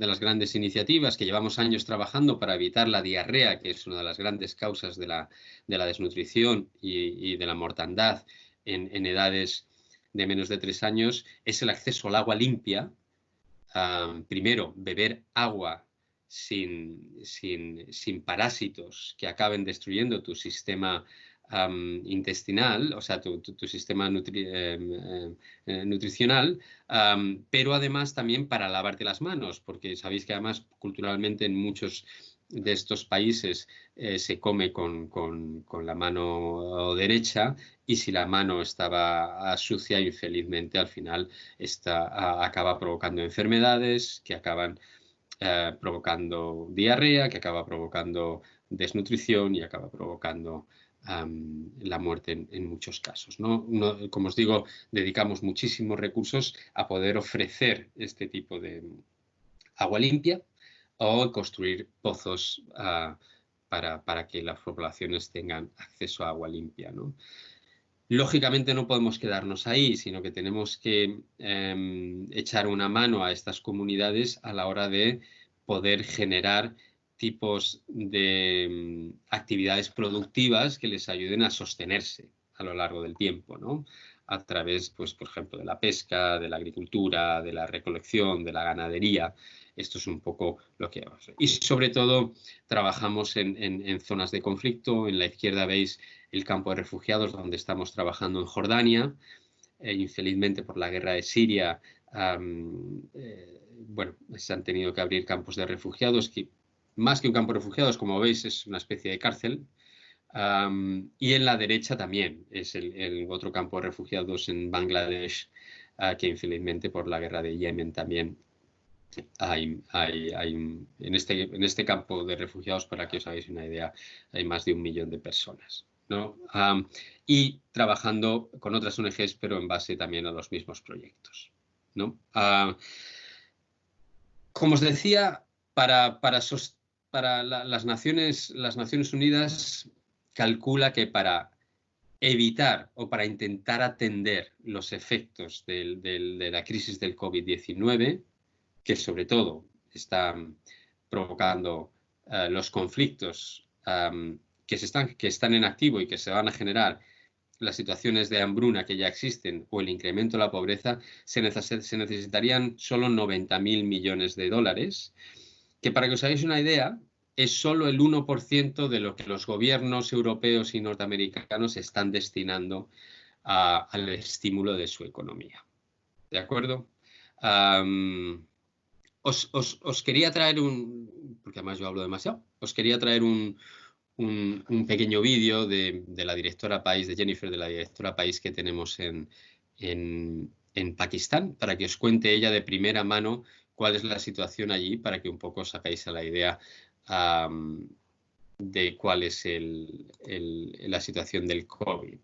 las grandes iniciativas que llevamos años trabajando para evitar la diarrea, que es una de las grandes causas de la desnutrición y de la mortandad en edades de menos de 3 años, es el acceso al agua limpia. Primero, beber agua sin parásitos que acaben destruyendo tu sistema intestinal, o sea, tu sistema nutricional, pero además también para lavarte las manos, porque sabéis que además culturalmente en muchos de estos países se come con la mano derecha, y si la mano estaba sucia, infelizmente al final acaba provocando enfermedades que acaban provocando diarrea, que acaba provocando desnutrición y acaba provocando la muerte en muchos casos, ¿no? Como os digo, dedicamos muchísimos recursos a poder ofrecer este tipo de agua limpia o construir pozos para que las poblaciones tengan acceso a agua limpia, ¿no? Lógicamente no podemos quedarnos ahí, sino que tenemos que echar una mano a estas comunidades a la hora de poder generar tipos de actividades productivas que les ayuden a sostenerse a lo largo del tiempo, ¿no? A través, pues, por ejemplo, de la pesca, de la agricultura, de la recolección, de la ganadería. Esto es un poco lo que vamos a hacer. Y sobre todo trabajamos en zonas de conflicto. En la izquierda veis el campo de refugiados donde estamos trabajando en Jordania. Infelizmente por la guerra de Siria, bueno, se han tenido que abrir campos de refugiados que, más que un campo de refugiados, como veis, es una especie de cárcel. Y en la derecha también es el otro campo de refugiados en Bangladesh, que infelizmente por la guerra de Yemen también hay en este campo de refugiados, para que os hagáis una idea, hay más de 1 millón de personas, ¿no? Y trabajando con otras ONGs, pero en base también a los mismos proyectos, ¿no? Como os decía, para las Naciones Unidas calcula que para evitar o para intentar atender los efectos de la crisis del COVID-19, que sobre todo están provocando los conflictos que están en activo y que se van a generar las situaciones de hambruna que ya existen o el incremento de la pobreza, se necesitarían solo 90.000 millones de dólares, que para que os hagáis una idea, es solo el 1% de lo que los gobiernos europeos y norteamericanos están destinando al estímulo de su economía. ¿De acuerdo? Os quería traer porque además yo hablo demasiado, os quería traer un pequeño vídeo de la directora país, de Jennifer, de la directora país que tenemos en Pakistán, para que os cuente ella de primera mano cuál es la situación allí, para que un poco os sacáis a la idea de cuál es la situación del COVID.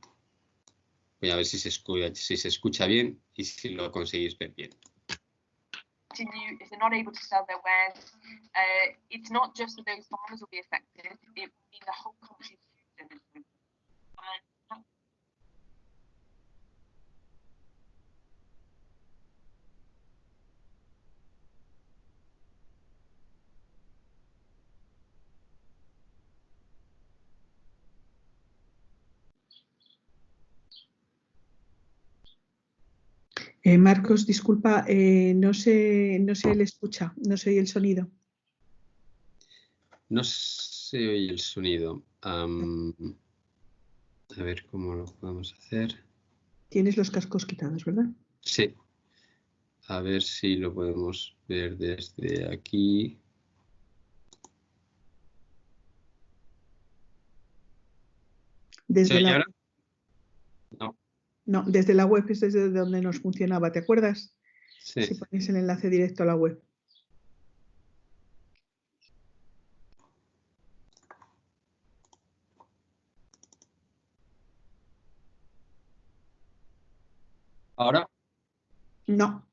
Voy a ver si se escucha bien y si lo conseguís ver bien. Continue if they're not able to sell their wares. It's not just that those farmers will be affected, it will be the whole country's food industry. Marcos, disculpa, no se le escucha, no se oye el sonido. No se oye el sonido. A ver cómo lo podemos hacer. Tienes los cascos quitados, ¿verdad? Sí. A ver si lo podemos ver desde aquí. Desde la... ahora? No. No, desde la web es desde donde nos funcionaba, ¿te acuerdas? Sí. Si pones el enlace directo a la web. ¿Ahora? No.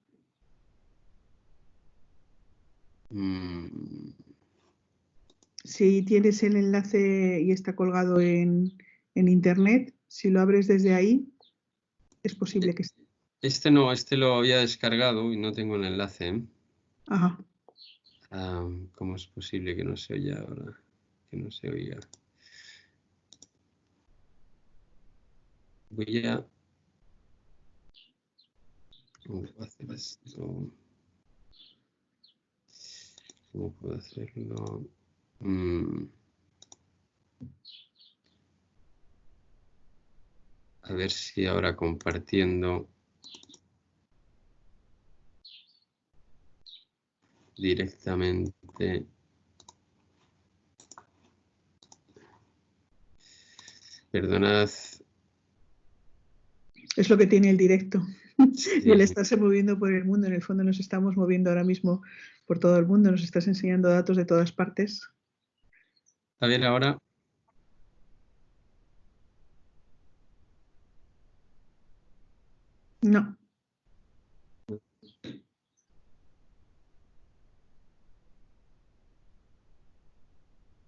Si tienes el enlace y está colgado en internet, si lo abres desde ahí, es posible que esté. Este no, este lo había descargado y no tengo el enlace, ¿eh? Ajá. ¿Cómo es posible que no se oiga ahora? Que no se oiga. Voy a... ¿Cómo puedo hacer esto? ¿Cómo puedo hacerlo? A ver si ahora compartiendo directamente. Perdonad. Es lo que tiene el directo. Sí. Y el estarse moviendo por el mundo. En el fondo nos estamos moviendo ahora mismo por todo el mundo. Nos estás enseñando datos de todas partes. A ver ahora. No.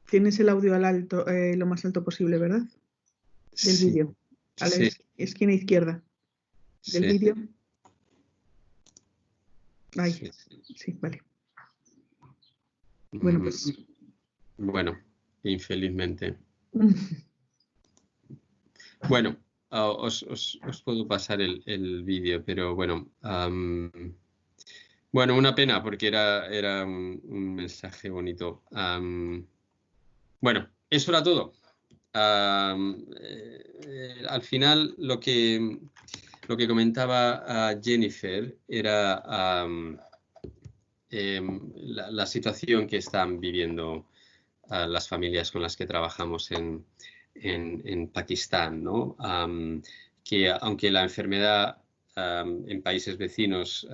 Tienes el audio al alto, lo más alto posible, ¿verdad? Del Sí. vídeo. A la Sí. esquina izquierda del Sí. vídeo. Ahí. Sí. Sí, vale. Bueno, pues. Bueno, infelizmente. Bueno, os puedo pasar el vídeo, pero bueno. Bueno, una pena porque era un mensaje bonito. Bueno, eso era todo. Al final lo que comentaba Jennifer era la situación que están viviendo las familias con las que trabajamos en Pakistán, ¿no? Que aunque la enfermedad en países vecinos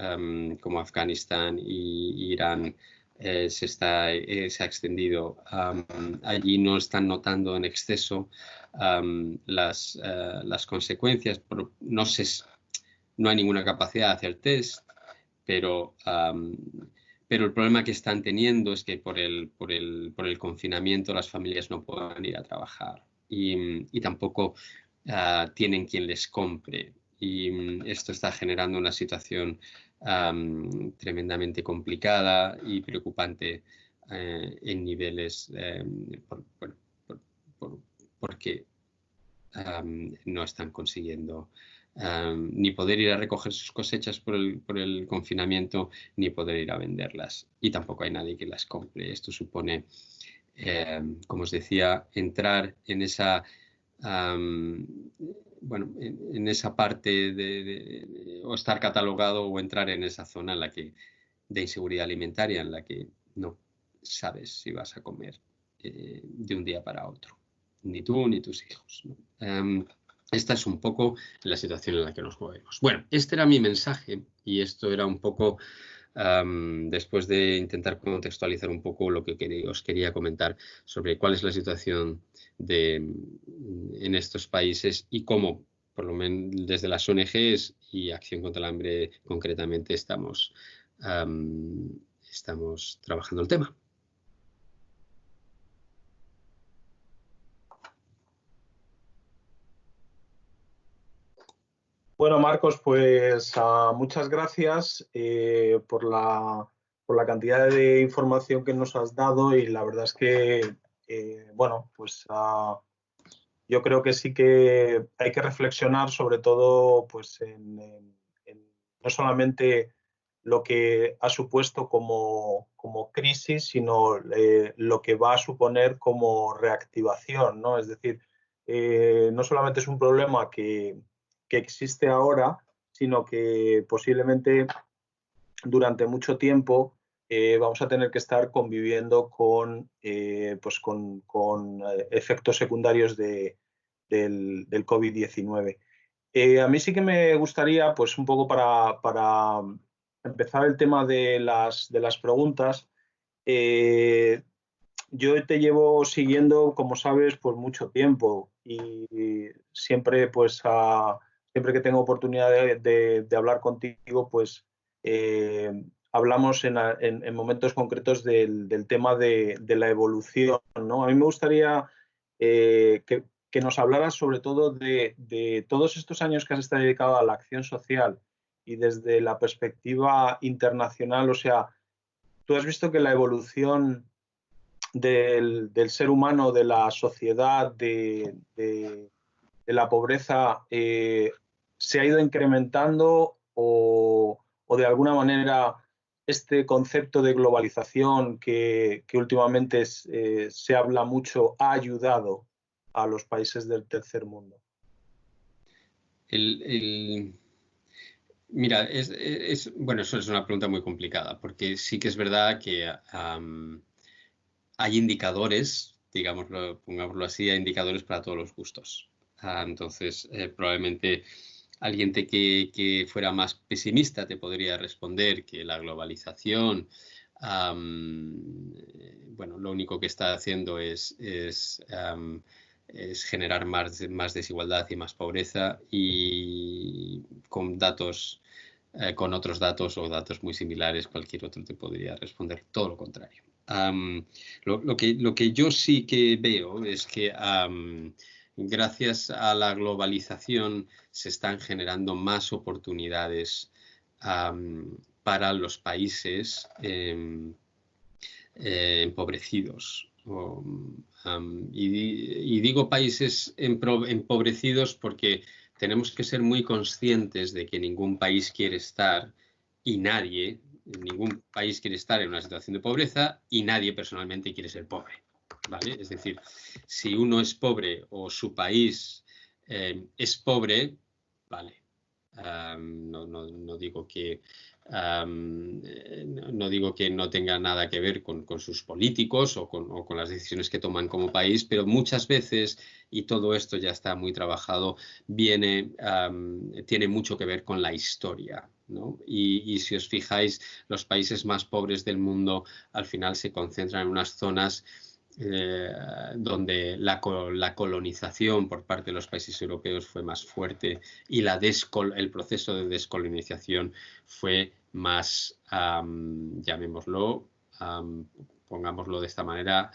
como Afganistán y Irán se ha extendido, allí no están notando en exceso las consecuencias. No hay ninguna capacidad de hacer test, pero el problema que están teniendo es que por el confinamiento las familias no pueden ir a trabajar y tampoco tienen quien les compre. Y esto está generando una situación tremendamente complicada y preocupante en niveles porque no están consiguiendo ni poder ir a recoger sus cosechas por el confinamiento, ni poder ir a venderlas. Y tampoco hay nadie que las compre. Esto supone, como os decía, entrar en esa, bueno, en esa parte o estar catalogado o entrar en esa zona en la que, de inseguridad alimentaria, en la que no sabes si vas a comer de un día para otro, ni tú ni tus hijos, ¿no? Esta es un poco la situación en la que nos movemos. Bueno, este era mi mensaje y esto era un poco, después de intentar contextualizar un poco lo que os quería comentar sobre cuál es la situación en estos países y cómo, por lo menos desde las ONGs y Acción contra el Hambre concretamente, estamos trabajando el tema. Bueno, Marcos, pues muchas gracias por la cantidad de información que nos has dado y la verdad es que, bueno, pues yo creo que sí que hay que reflexionar sobre todo pues, no solamente lo que ha supuesto como crisis, sino lo que va a suponer como reactivación, ¿no? Es decir, no solamente es un problema que existe ahora, sino que posiblemente durante mucho tiempo vamos a tener que estar conviviendo con efectos secundarios del COVID-19. A mí sí que me gustaría, pues un poco para empezar el tema de las preguntas, yo te llevo siguiendo, como sabes, por mucho tiempo y siempre, pues, siempre que tengo oportunidad de hablar contigo, pues hablamos en momentos concretos del tema de la evolución, ¿no? A mí me gustaría que nos hablaras sobre todo de todos estos años que has estado dedicado a la acción social y desde la perspectiva internacional, o sea, tú has visto que la evolución del ser humano, de la sociedad, de la pobreza, se ha ido incrementando o de alguna manera este concepto de globalización que últimamente se habla mucho ha ayudado a los países del tercer mundo? Mira, bueno, eso es una pregunta muy complicada, porque sí que es verdad que hay indicadores, digámoslo, pongámoslo así, hay indicadores para todos los gustos. Entonces, probablemente alguien que fuera más pesimista te podría responder que la globalización, bueno, lo único que está haciendo es generar más desigualdad y más pobreza, y con datos, con otros datos o datos muy similares, cualquier otro te podría responder todo lo contrario. Lo que yo sí que veo es que gracias a la globalización se están generando más oportunidades para los países empobrecidos. Y digo países empobrecidos porque tenemos que ser muy conscientes de que ningún país quiere estar ningún país quiere estar en una situación de pobreza y nadie personalmente quiere ser pobre, ¿vale? Es decir, si uno es pobre o su país es pobre, vale. No digo que no digo que no tenga nada que ver con sus políticos o con las decisiones que toman como país, pero muchas veces, y todo esto ya está muy trabajado, tiene mucho que ver con la historia, ¿no? Y si os fijáis, los países más pobres del mundo al final se concentran en unas zonas donde la colonización por parte de los países europeos fue más fuerte y el proceso de descolonización fue más, llamémoslo, pongámoslo de esta manera,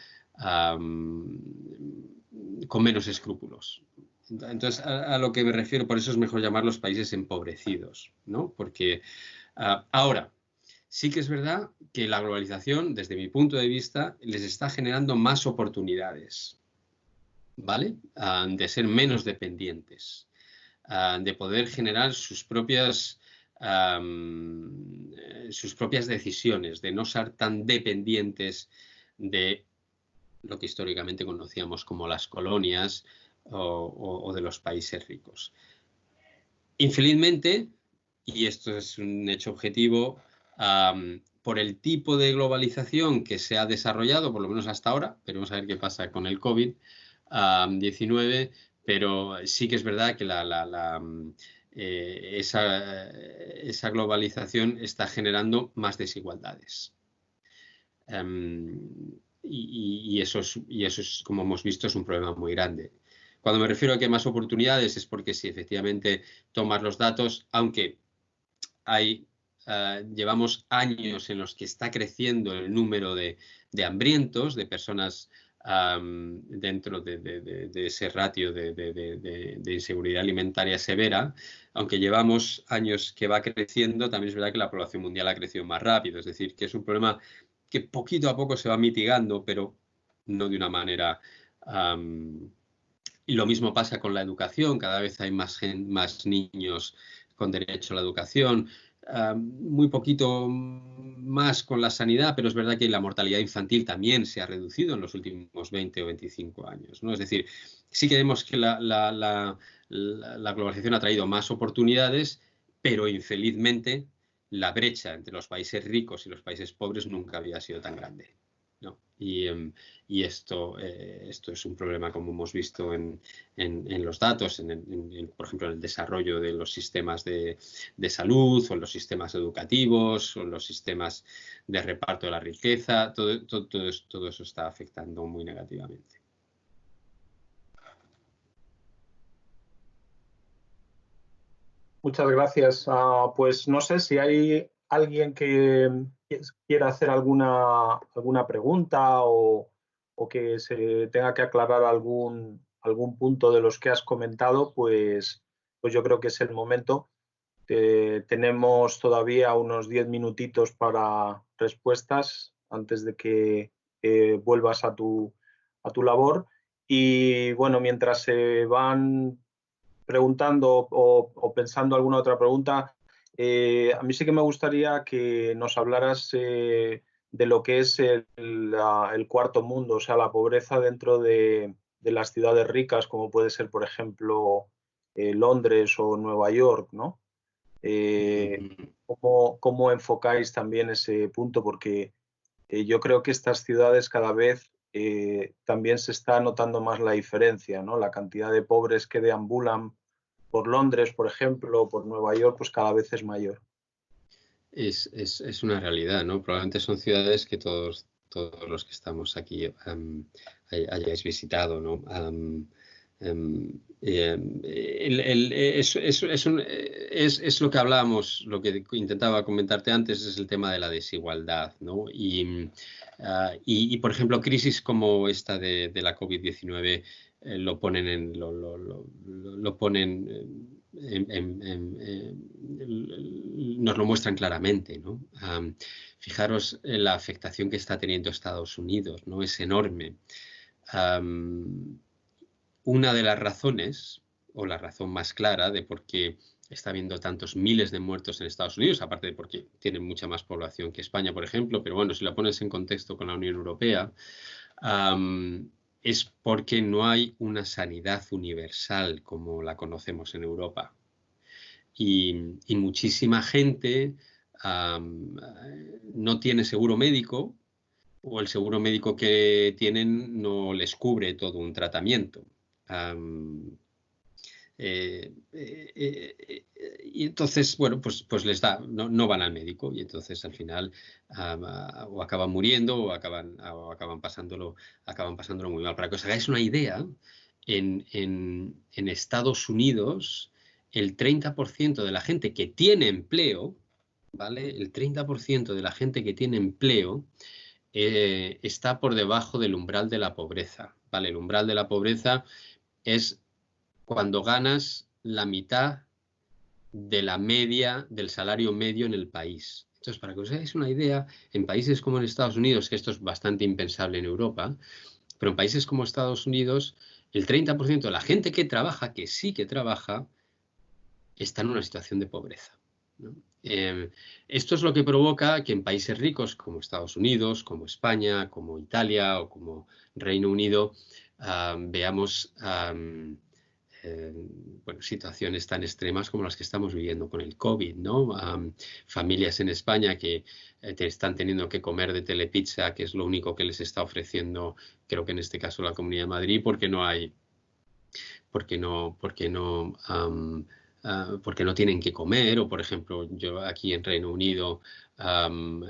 con menos escrúpulos. Entonces, a lo que me refiero, por eso es mejor llamarlos países empobrecidos, ¿no? Porque ahora, sí que es verdad que la globalización, desde mi punto de vista, les está generando más oportunidades. ¿vale? De ser menos dependientes, de poder generar sus propias decisiones, de no ser tan dependientes de lo que históricamente conocíamos como las colonias o de los países ricos. Infelizmente, y esto es un hecho objetivo, por el tipo de globalización que se ha desarrollado, por lo menos hasta ahora, veremos a ver qué pasa con el COVID-19, pero sí que es verdad que esa globalización está generando más desigualdades. Y eso es, como hemos visto, es un problema muy grande. Cuando me refiero a que hay más oportunidades es porque si efectivamente tomas los datos, aunque llevamos años en los que está creciendo el número de hambrientos, de personas dentro de ese ratio de inseguridad alimentaria severa, aunque llevamos años que va creciendo, también es verdad que la población mundial ha crecido más rápido, es decir, que es un problema que poquito a poco se va mitigando, pero no de una manera... y lo mismo pasa con la educación, cada vez hay más niños con derecho a la educación, muy poquito más con la sanidad, pero es verdad que la mortalidad infantil también se ha reducido en los últimos 20 o 25 años, ¿no? Es decir, sí que vemos que la globalización ha traído más oportunidades, pero infelizmente la brecha entre los países ricos y los países pobres nunca había sido tan grande, ¿no? Y esto es un problema, como hemos visto en los datos, por ejemplo, en el desarrollo de los sistemas de salud, o en los sistemas educativos, o en los sistemas de reparto de la riqueza. Todo eso está afectando muy negativamente. Muchas gracias. Pues no sé si hay alguien que quiera hacer alguna pregunta o que se tenga que aclarar algún punto de los que has comentado, pues yo creo que es el momento. Tenemos todavía unos 10 minutitos para respuestas antes de que vuelvas a tu labor. Y bueno, mientras se van preguntando o pensando alguna otra pregunta, a mí sí que me gustaría que nos hablaras de lo que es el cuarto mundo, o sea, la pobreza dentro de las ciudades ricas, como puede ser, por ejemplo, Londres o Nueva York, ¿no? ¿Cómo enfocáis también ese punto? Porque yo creo que estas ciudades cada vez también se está notando más la diferencia, ¿no? La cantidad de pobres que deambulan por Londres, por ejemplo, o por Nueva York, pues cada vez es mayor. Es una realidad, ¿no? Probablemente son ciudades que todos los que estamos aquí hayáis visitado, ¿no? Es lo que hablábamos, lo que intentaba comentarte antes, es el tema de la desigualdad, ¿no? Y por ejemplo, crisis como esta de la COVID-19 lo ponen nos lo muestran claramente, ¿no? Fijaros en la afectación que está teniendo Estados Unidos, ¿no? Es enorme. Una de las razones, o la razón más clara de por qué está habiendo tantos miles de muertos en Estados Unidos, aparte de porque tienen mucha más población que España, por ejemplo, pero bueno, si la pones en contexto con la Unión Europea, es porque no hay una sanidad universal como la conocemos en Europa. Y muchísima gente no tiene seguro médico, o el seguro médico que tienen no les cubre todo un tratamiento. Y entonces, bueno, pues les da, no van al médico, y entonces al final o acaban muriendo o acaban pasándolo muy mal. Para que os hagáis una idea, en Estados Unidos el 30% de la gente que tiene empleo, ¿vale? El 30% de la gente que tiene empleo está por debajo del umbral de la pobreza, ¿vale? El umbral de la pobreza es cuando ganas la mitad de la media del salario medio en el país. Entonces, para que os hagáis una idea, en países como en Estados Unidos, que esto es bastante impensable en Europa, pero en países como Estados Unidos, el 30% de la gente que trabaja, que sí que trabaja, está en una situación de pobreza, ¿no? Esto es lo que provoca que en países ricos como Estados Unidos, como España, como Italia o como Reino Unido veamos bueno, situaciones tan extremas como las que estamos viviendo con el COVID, ¿no? Familias en España que están teniendo que comer de Telepizza, que es lo único que les está ofreciendo, creo que en este caso la Comunidad de Madrid, porque no tienen que comer, o por ejemplo, yo aquí en Reino Unido,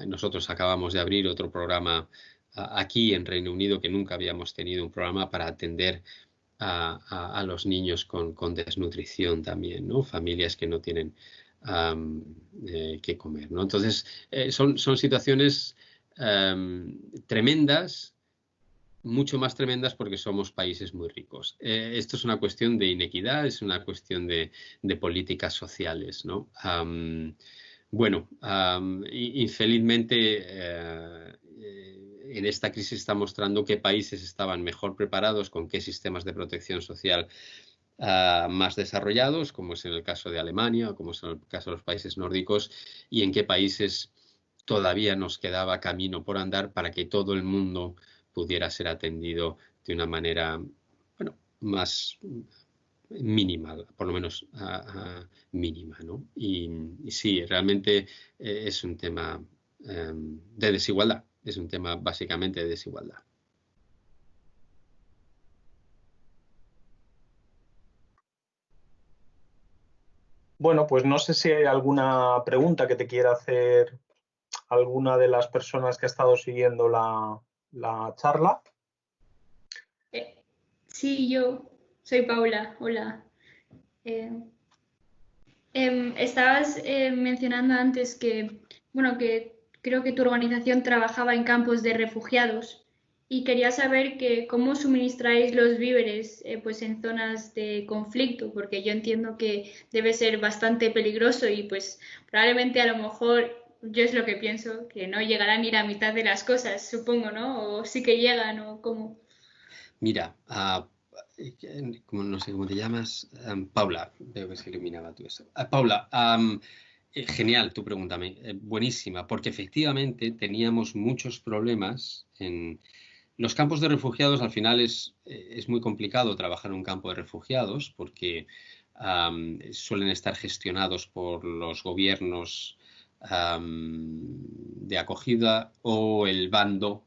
nosotros acabamos de abrir otro programa aquí en Reino Unido, que nunca habíamos tenido un programa para atender a los niños con desnutrición también, ¿no? Familias que no tienen que comer, ¿no? Entonces, son situaciones tremendas, mucho más tremendas porque somos países muy ricos. Esto es una cuestión de inequidad, es una cuestión de políticas sociales, ¿no? Bueno, infelizmente en esta crisis está mostrando qué países estaban mejor preparados, con qué sistemas de protección social más desarrollados, como es en el caso de Alemania o como es en el caso de los países nórdicos, y en qué países todavía nos quedaba camino por andar para que todo el mundo pudiera ser atendido de una manera, bueno, más mínima, por lo menos mínima, ¿no? Y sí, realmente es un tema de desigualdad, es un tema básicamente de desigualdad. Bueno, pues no sé si hay alguna pregunta que te quiera hacer alguna de las personas que ha estado siguiendo la charla. Sí, yo soy Paula. Hola. Estabas mencionando antes que, bueno, que creo que tu organización trabajaba en campos de refugiados y quería saber que cómo suministráis los víveres pues en zonas de conflicto, porque yo entiendo que debe ser bastante peligroso y pues probablemente a lo mejor yo es lo que pienso, que no llegarán ni la mitad de las cosas, supongo, ¿no? O sí que llegan o cómo. Mira, no sé cómo te llamas, Paula, veo que se iluminaba tú eso. Paula, genial tu pregunta, buenísima, porque efectivamente teníamos muchos problemas en los campos de refugiados. Al final es muy complicado trabajar en un campo de refugiados porque suelen estar gestionados por los gobiernos de acogida o el bando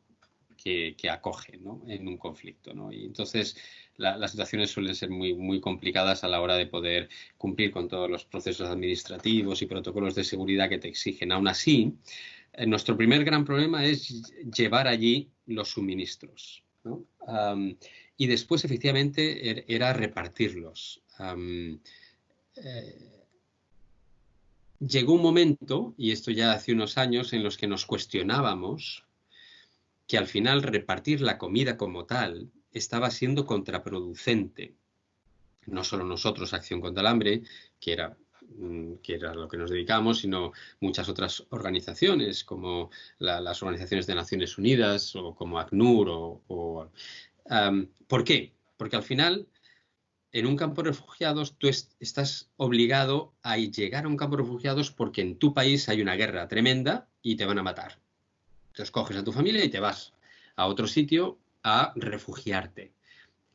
que acoge, ¿no?, en un conflicto, ¿no? Y entonces las situaciones suelen ser muy, muy complicadas a la hora de poder cumplir con todos los procesos administrativos y protocolos de seguridad que te exigen. Aún así, nuestro primer gran problema es llevar allí los suministros, ¿no? Y después, efectivamente, era repartirlos. Llegó un momento, y esto ya hace unos años, en los que nos cuestionábamos que al final repartir la comida como tal estaba siendo contraproducente. No solo nosotros, Acción contra el Hambre, que era lo que nos dedicamos, sino muchas otras organizaciones, como las organizaciones de Naciones Unidas o como ACNUR. ¿Por qué? Porque al final, en un campo de refugiados, tú estás obligado a llegar a un campo de refugiados porque en tu país hay una guerra tremenda y te van a matar. Entonces coges a tu familia y te vas a otro sitio a refugiarte.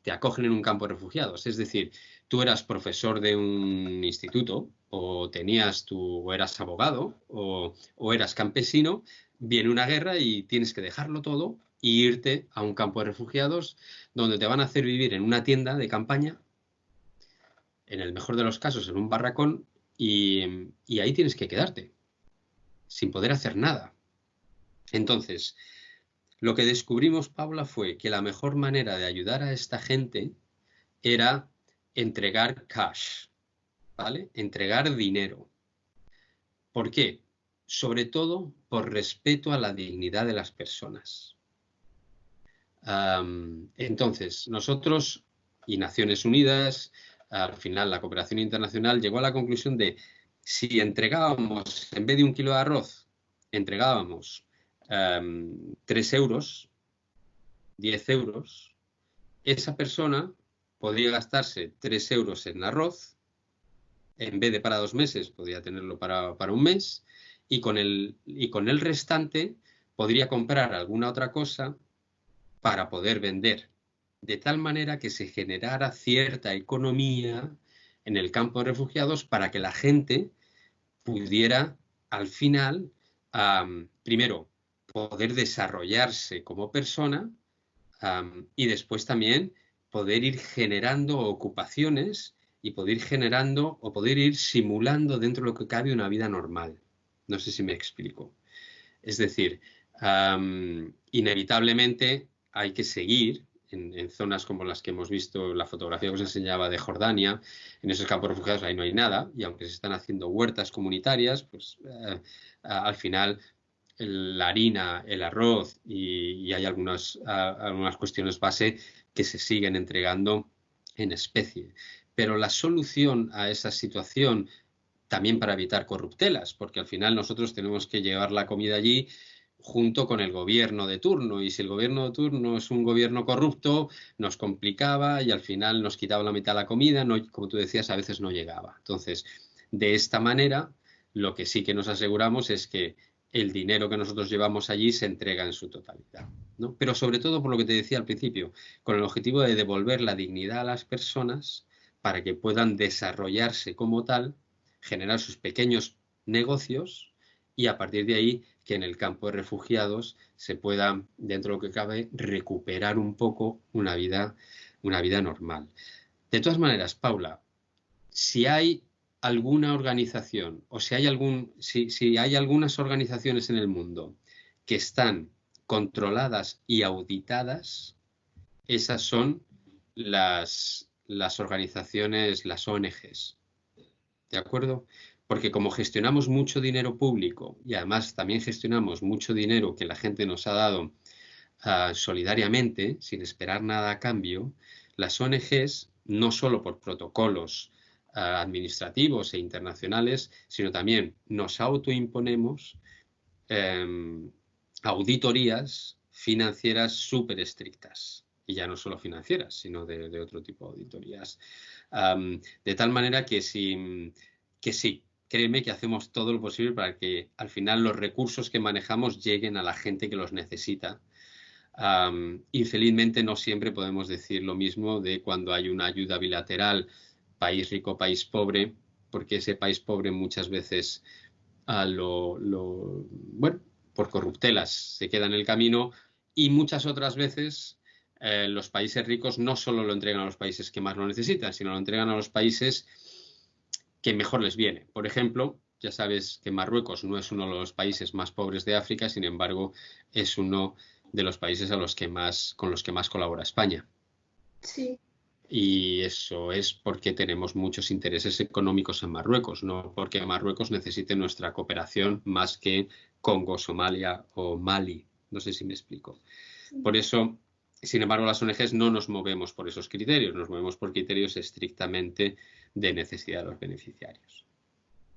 Te acogen en un campo de refugiados. Es decir, tú eras profesor de un instituto o eras abogado o eras campesino, viene una guerra y tienes que dejarlo todo e irte a un campo de refugiados donde te van a hacer vivir en una tienda de campaña, en el mejor de los casos en un barracón, y ahí tienes que quedarte sin poder hacer nada. Entonces, lo que descubrimos, Paula, fue que la mejor manera de ayudar a esta gente era entregar cash, ¿vale? Entregar dinero. ¿Por qué? Sobre todo por respeto a la dignidad de las personas. Entonces, nosotros y Naciones Unidas, al final la cooperación internacional llegó a la conclusión de si entregábamos, en vez de 1 kilo de arroz, entregábamos 3 euros, 10 euros, esa persona podría gastarse 3 euros en arroz, en vez de para 2 meses, podría tenerlo para un mes, y con el restante podría comprar alguna otra cosa para poder vender, de tal manera que se generara cierta economía en el campo de refugiados para que la gente pudiera, al final, primero, poder desarrollarse como persona y después también poder ir generando ocupaciones y poder ir generando o poder ir simulando dentro de lo que cabe una vida normal. No sé si me explico. Es decir, inevitablemente hay que seguir en zonas como las que hemos visto, la fotografía que os enseñaba de Jordania, en esos campos refugiados ahí no hay nada, y aunque se están haciendo huertas comunitarias, pues al final la harina, el arroz y hay algunas cuestiones base que se siguen entregando en especie. Pero la solución a esa situación, también para evitar corruptelas, porque al final nosotros tenemos que llevar la comida allí junto con el gobierno de turno, y si el gobierno de turno es un gobierno corrupto, nos complicaba y al final nos quitaba la mitad de la comida, no, como tú decías, a veces no llegaba. Entonces, de esta manera, lo que sí que nos aseguramos es que el dinero que nosotros llevamos allí se entrega en su totalidad, ¿no? Pero sobre todo, por lo que te decía al principio, con el objetivo de devolver la dignidad a las personas para que puedan desarrollarse como tal, generar sus pequeños negocios y a partir de ahí que en el campo de refugiados se pueda, dentro de lo que cabe, recuperar un poco una vida normal. De todas maneras, Paula, si hay alguna organización o si hay algunas organizaciones en el mundo que están controladas y auditadas, esas son las organizaciones, las ONGs. ¿De acuerdo? Porque como gestionamos mucho dinero público y además también gestionamos mucho dinero que la gente nos ha dado solidariamente, sin esperar nada a cambio, las ONGs, no solo por protocolos administrativos e internacionales, sino también nos autoimponemos auditorías financieras súper estrictas. Y ya no solo financieras, sino de otro tipo de auditorías. De tal manera que sí, créeme que hacemos todo lo posible para que al final los recursos que manejamos lleguen a la gente que los necesita. Infelizmente no siempre podemos decir lo mismo de cuando hay una ayuda bilateral, país rico, país pobre, porque ese país pobre muchas veces bueno, por corruptelas se queda en el camino y muchas otras veces los países ricos no solo lo entregan a los países que más lo necesitan, sino lo entregan a los países que mejor les viene. Por ejemplo, ya sabes que Marruecos no es uno de los países más pobres de África, sin embargo, es uno de los países con los que más colabora España. Sí. Y eso es porque tenemos muchos intereses económicos en Marruecos, no porque Marruecos necesite nuestra cooperación más que Congo, Somalia o Mali. No sé si me explico. Por eso, sin embargo, las ONGs no nos movemos por esos criterios, nos movemos por criterios estrictamente de necesidad de los beneficiarios.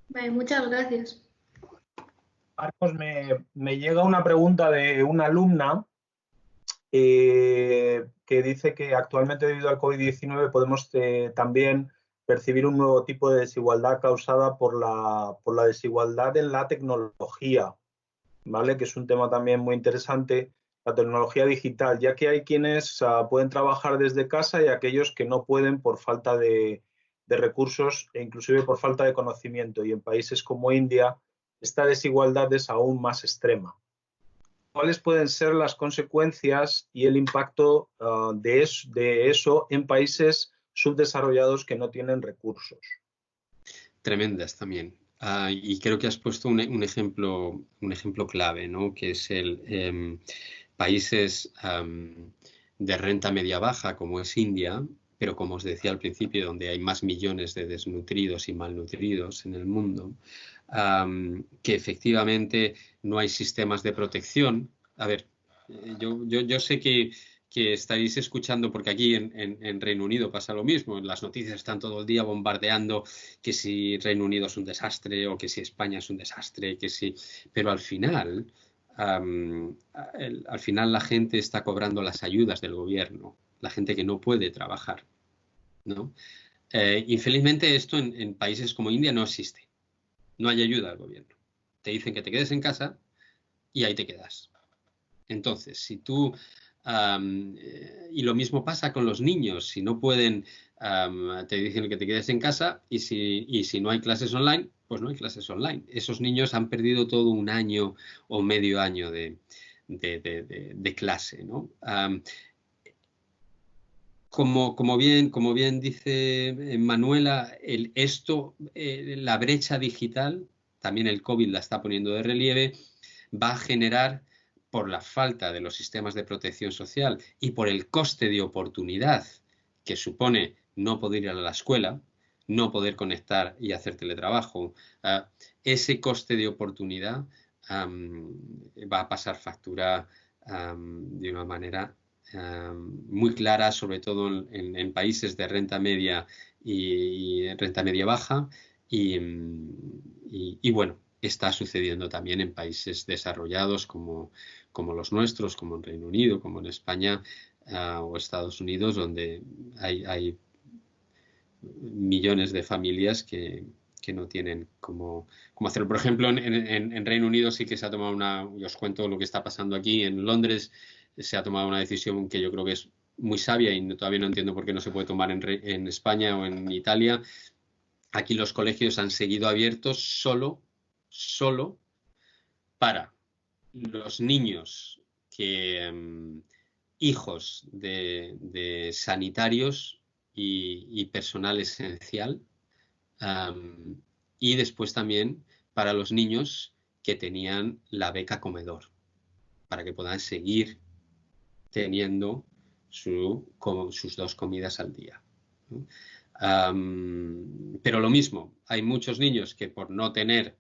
Vale, muchas gracias. Marcos, me llega una pregunta de una alumna que dice que actualmente debido al COVID-19 podemos también percibir un nuevo tipo de desigualdad causada por la desigualdad en la tecnología, ¿vale? Que es un tema también muy interesante, la tecnología digital, ya que hay quienes pueden trabajar desde casa y aquellos que no pueden por falta de recursos e inclusive por falta de conocimiento. Y en países como India esta desigualdad es aún más extrema. ¿Cuáles pueden ser las consecuencias y el impacto de eso en países subdesarrollados que no tienen recursos? Tremendas también. Y creo que has puesto un ejemplo clave, ¿no? Que es países de renta media baja, como es India, pero como os decía al principio, donde hay más millones de desnutridos y malnutridos en el mundo, que efectivamente no hay sistemas de protección. A ver, yo sé que estaréis escuchando, porque aquí en Reino Unido pasa lo mismo, las noticias están todo el día bombardeando que si Reino Unido es un desastre o que si España es un desastre, pero al final la gente está cobrando las ayudas del gobierno, la gente que no puede trabajar. ¿no? Infelizmente esto en países como India no existe. No hay ayuda del gobierno. Te dicen que te quedes en casa y ahí te quedas. Entonces, si tú... y lo mismo pasa con los niños. Si no pueden, te dicen que te quedes en casa y si no hay clases online, pues no hay clases online. Esos niños han perdido todo un año o medio año de clase, ¿no? Como bien dice Manuela, la brecha digital, también el COVID la está poniendo de relieve, va a generar, por la falta de los sistemas de protección social y por el coste de oportunidad que supone no poder ir a la escuela, no poder conectar y hacer teletrabajo, ese coste de oportunidad va a pasar factura de una manera muy clara, sobre todo en países de renta media y renta media baja y bueno, está sucediendo también en países desarrollados como los nuestros, como en Reino Unido, como en España o Estados Unidos, donde hay millones de familias que no tienen cómo hacerlo. Por ejemplo, en Reino Unido sí que se ha tomado y os cuento lo que está pasando aquí. En Londres se ha tomado una decisión que yo creo que es muy sabia y todavía no entiendo por qué no se puede tomar en España o en Italia. Aquí los colegios han seguido abiertos solo para los niños hijos de sanitarios y personal esencial, y después también para los niños que tenían la beca comedor, para que puedan seguir teniendo sus 2 comidas al día, ¿no? Pero lo mismo, hay muchos niños que por no tener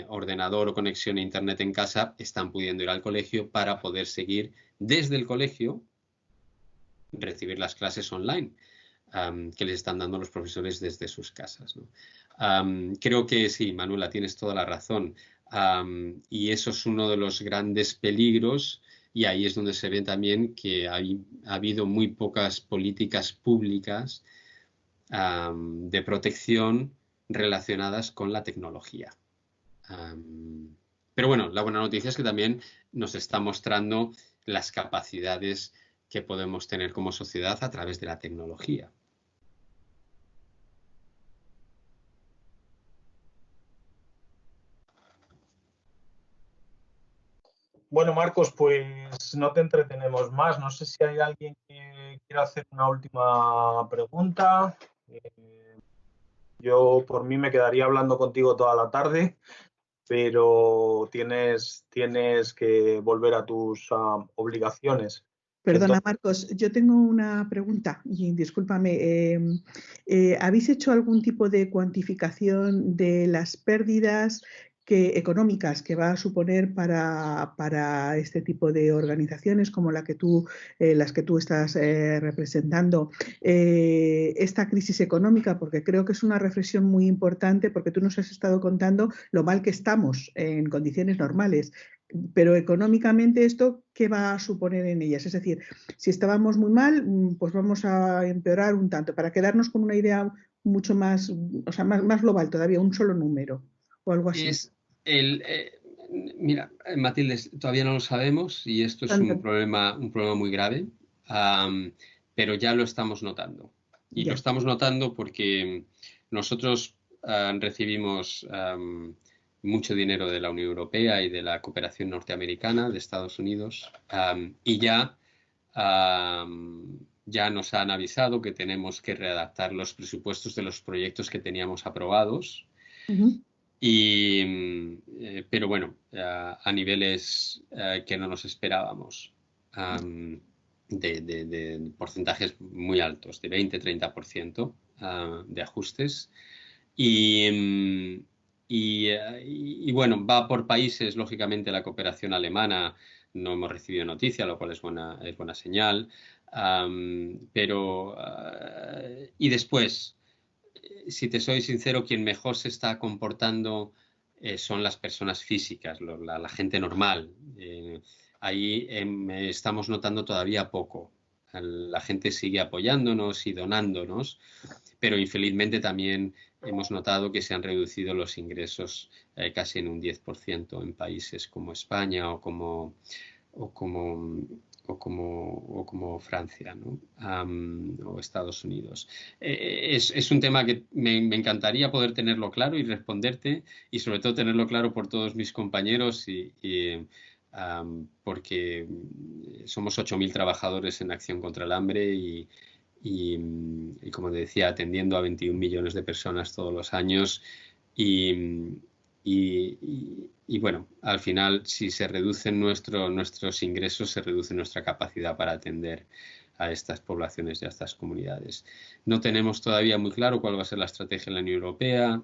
ordenador o conexión a internet en casa están pudiendo ir al colegio para poder seguir desde el colegio, recibir las clases online que les están dando los profesores desde sus casas, ¿no? Creo que sí, Manuela, tienes toda la razón. Y eso es uno de los grandes peligros y ahí es donde se ve también que ha habido muy pocas políticas públicas de protección relacionadas con la tecnología. Pero bueno, la buena noticia es que también nos está mostrando las capacidades que podemos tener como sociedad a través de la tecnología. Bueno, Marcos, pues no te entretenemos más. No sé si hay alguien que quiera hacer una última pregunta. Yo por mí me quedaría hablando contigo toda la tarde, pero tienes que volver a tus obligaciones. Perdona, Entonces, Marcos, yo tengo una pregunta y discúlpame. ¿Habéis hecho algún tipo de cuantificación de las pérdidas económicas que va a suponer para este tipo de organizaciones como las que tú estás representando esta crisis económica? Porque creo que es una reflexión muy importante, porque tú nos has estado contando lo mal que estamos en condiciones normales. Pero económicamente, ¿esto qué va a suponer en ellas? Es decir, si estábamos muy mal, pues vamos a empeorar un tanto, para quedarnos con una idea mucho más, o sea, más global todavía, un solo número o algo así. Mira, Matilde, todavía no lo sabemos y esto es un problema muy grave, pero ya lo estamos notando. Y lo estamos notando porque nosotros recibimos mucho dinero de la Unión Europea y de la cooperación norteamericana de Estados Unidos y ya nos han avisado que tenemos que readaptar los presupuestos de los proyectos que teníamos aprobados. Pero bueno, a niveles que no nos esperábamos, de porcentajes muy altos, de 20-30% de ajustes. Y bueno, va por países, lógicamente la cooperación alemana no hemos recibido noticia, lo cual es buena señal. Y después, si te soy sincero, quien mejor se está comportando son las personas físicas, la gente normal. Ahí estamos notando todavía poco. la gente sigue apoyándonos y donándonos, pero infelizmente también hemos notado que se han reducido los ingresos casi en un 10% en países como España o como Francia, ¿no? O Estados Unidos. Es un tema que me encantaría poder tenerlo claro y responderte, y sobre todo tenerlo claro por todos mis compañeros porque somos 8.000 trabajadores en Acción contra el Hambre y como decía, atendiendo a 21 millones de personas todos los años y bueno, al final, si se reducen nuestros ingresos, se reduce nuestra capacidad para atender a estas poblaciones y a estas comunidades. No tenemos todavía muy claro cuál va a ser la estrategia en la Unión Europea.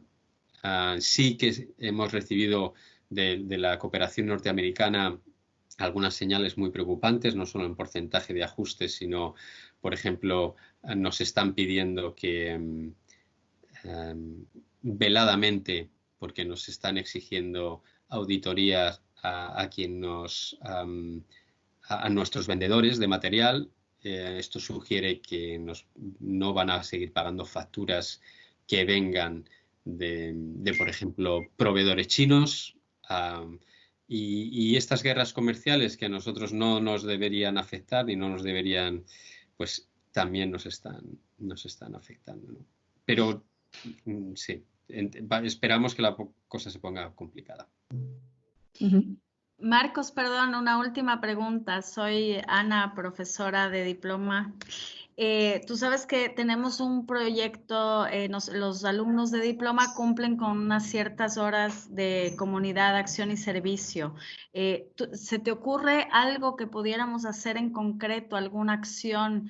Sí que hemos recibido de la cooperación norteamericana algunas señales muy preocupantes, no solo en porcentaje de ajustes, sino, por ejemplo, nos están pidiendo que veladamente, porque nos están exigiendo auditorías a nuestros vendedores de material. Esto sugiere que no van a seguir pagando facturas que vengan de por ejemplo, proveedores chinos. Y estas guerras comerciales que a nosotros no nos deberían afectar y no nos deberían, pues también nos están afectando, ¿no? Pero sí, esperamos que la cosa se ponga complicada. Marcos, perdón, una última pregunta. Soy Ana, profesora de diploma. Tú sabes que tenemos un proyecto, los alumnos de diploma cumplen con unas ciertas horas de comunidad, acción y servicio. ¿Se te ocurre algo que pudiéramos hacer en concreto, alguna acción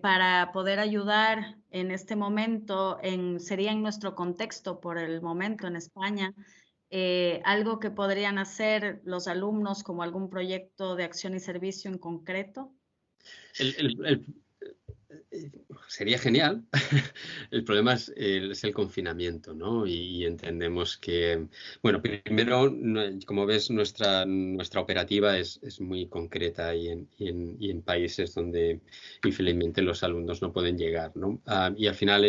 para poder ayudar en este momento? Sería en nuestro contexto por el momento en España. ¿Algo que podrían hacer los alumnos como algún proyecto de acción y servicio en concreto? Sería genial. El problema es el confinamiento, ¿no? Y entendemos que, bueno, primero, como ves, nuestra operativa es muy concreta y en países donde infelizmente los alumnos no pueden llegar, ¿no? Y al final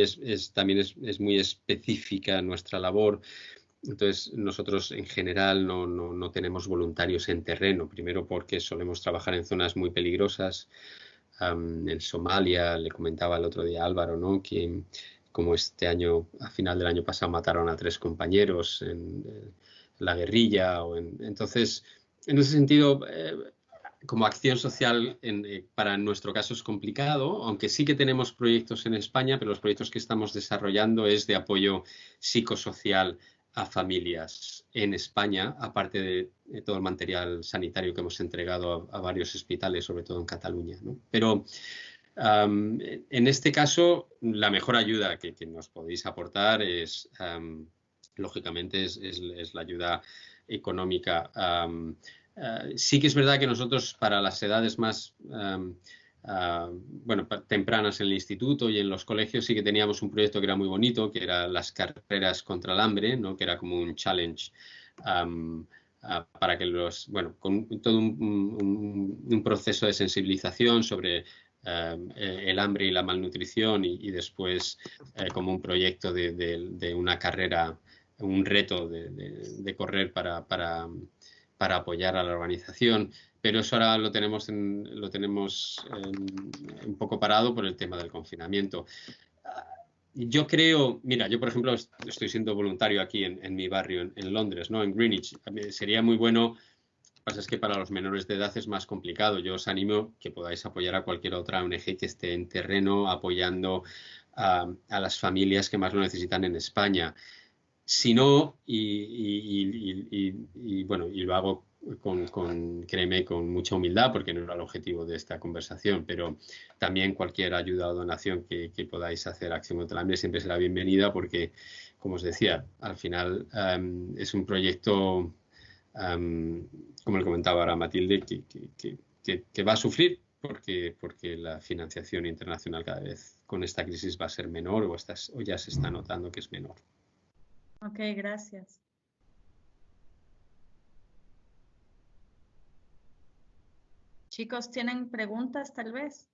también es muy específica nuestra labor. Entonces, nosotros en general no tenemos voluntarios en terreno, primero porque solemos trabajar en zonas muy peligrosas. En Somalia, le comentaba el otro día a Álvaro, ¿no? Que como este año, a final del año pasado, mataron a 3 compañeros en la guerrilla. Entonces, en ese sentido, como acción social, para nuestro caso es complicado, aunque sí que tenemos proyectos en España, pero los proyectos que estamos desarrollando es de apoyo psicosocial a familias en España, aparte de todo el material sanitario que hemos entregado a varios hospitales, sobre todo en Cataluña, ¿no? Pero en este caso, la mejor ayuda que nos podéis aportar es, lógicamente, es la ayuda económica. Sí que es verdad que nosotros, para las edades más tempranas en el instituto y en los colegios, sí que teníamos un proyecto que era muy bonito, que era las carreras contra el hambre, ¿no? Que era como un challenge para que con todo un proceso de sensibilización sobre el hambre y la malnutrición y después como un proyecto de una carrera, un reto de correr para apoyar a la organización. Pero eso ahora lo tenemos un poco parado por el tema del confinamiento. Yo creo, mira, yo por ejemplo estoy siendo voluntario aquí en mi barrio, en Londres, ¿no? En Greenwich. Sería muy bueno. Lo que pasa es que para los menores de edad es más complicado. Yo os animo que podáis apoyar a cualquier otra ONG que esté en terreno apoyando a las familias que más lo necesitan en España. Si no, y lo hago créeme, con mucha humildad, porque no era el objetivo de esta conversación, pero también cualquier ayuda o donación que podáis hacer a Acción contra el Hambre siempre será bienvenida, porque, como os decía, al final es un proyecto, como le comentaba ahora Matilde, que va a sufrir, porque la financiación internacional cada vez con esta crisis va a ser menor o ya se está notando que es menor. Ok, gracias. Chicos, ¿tienen preguntas tal vez?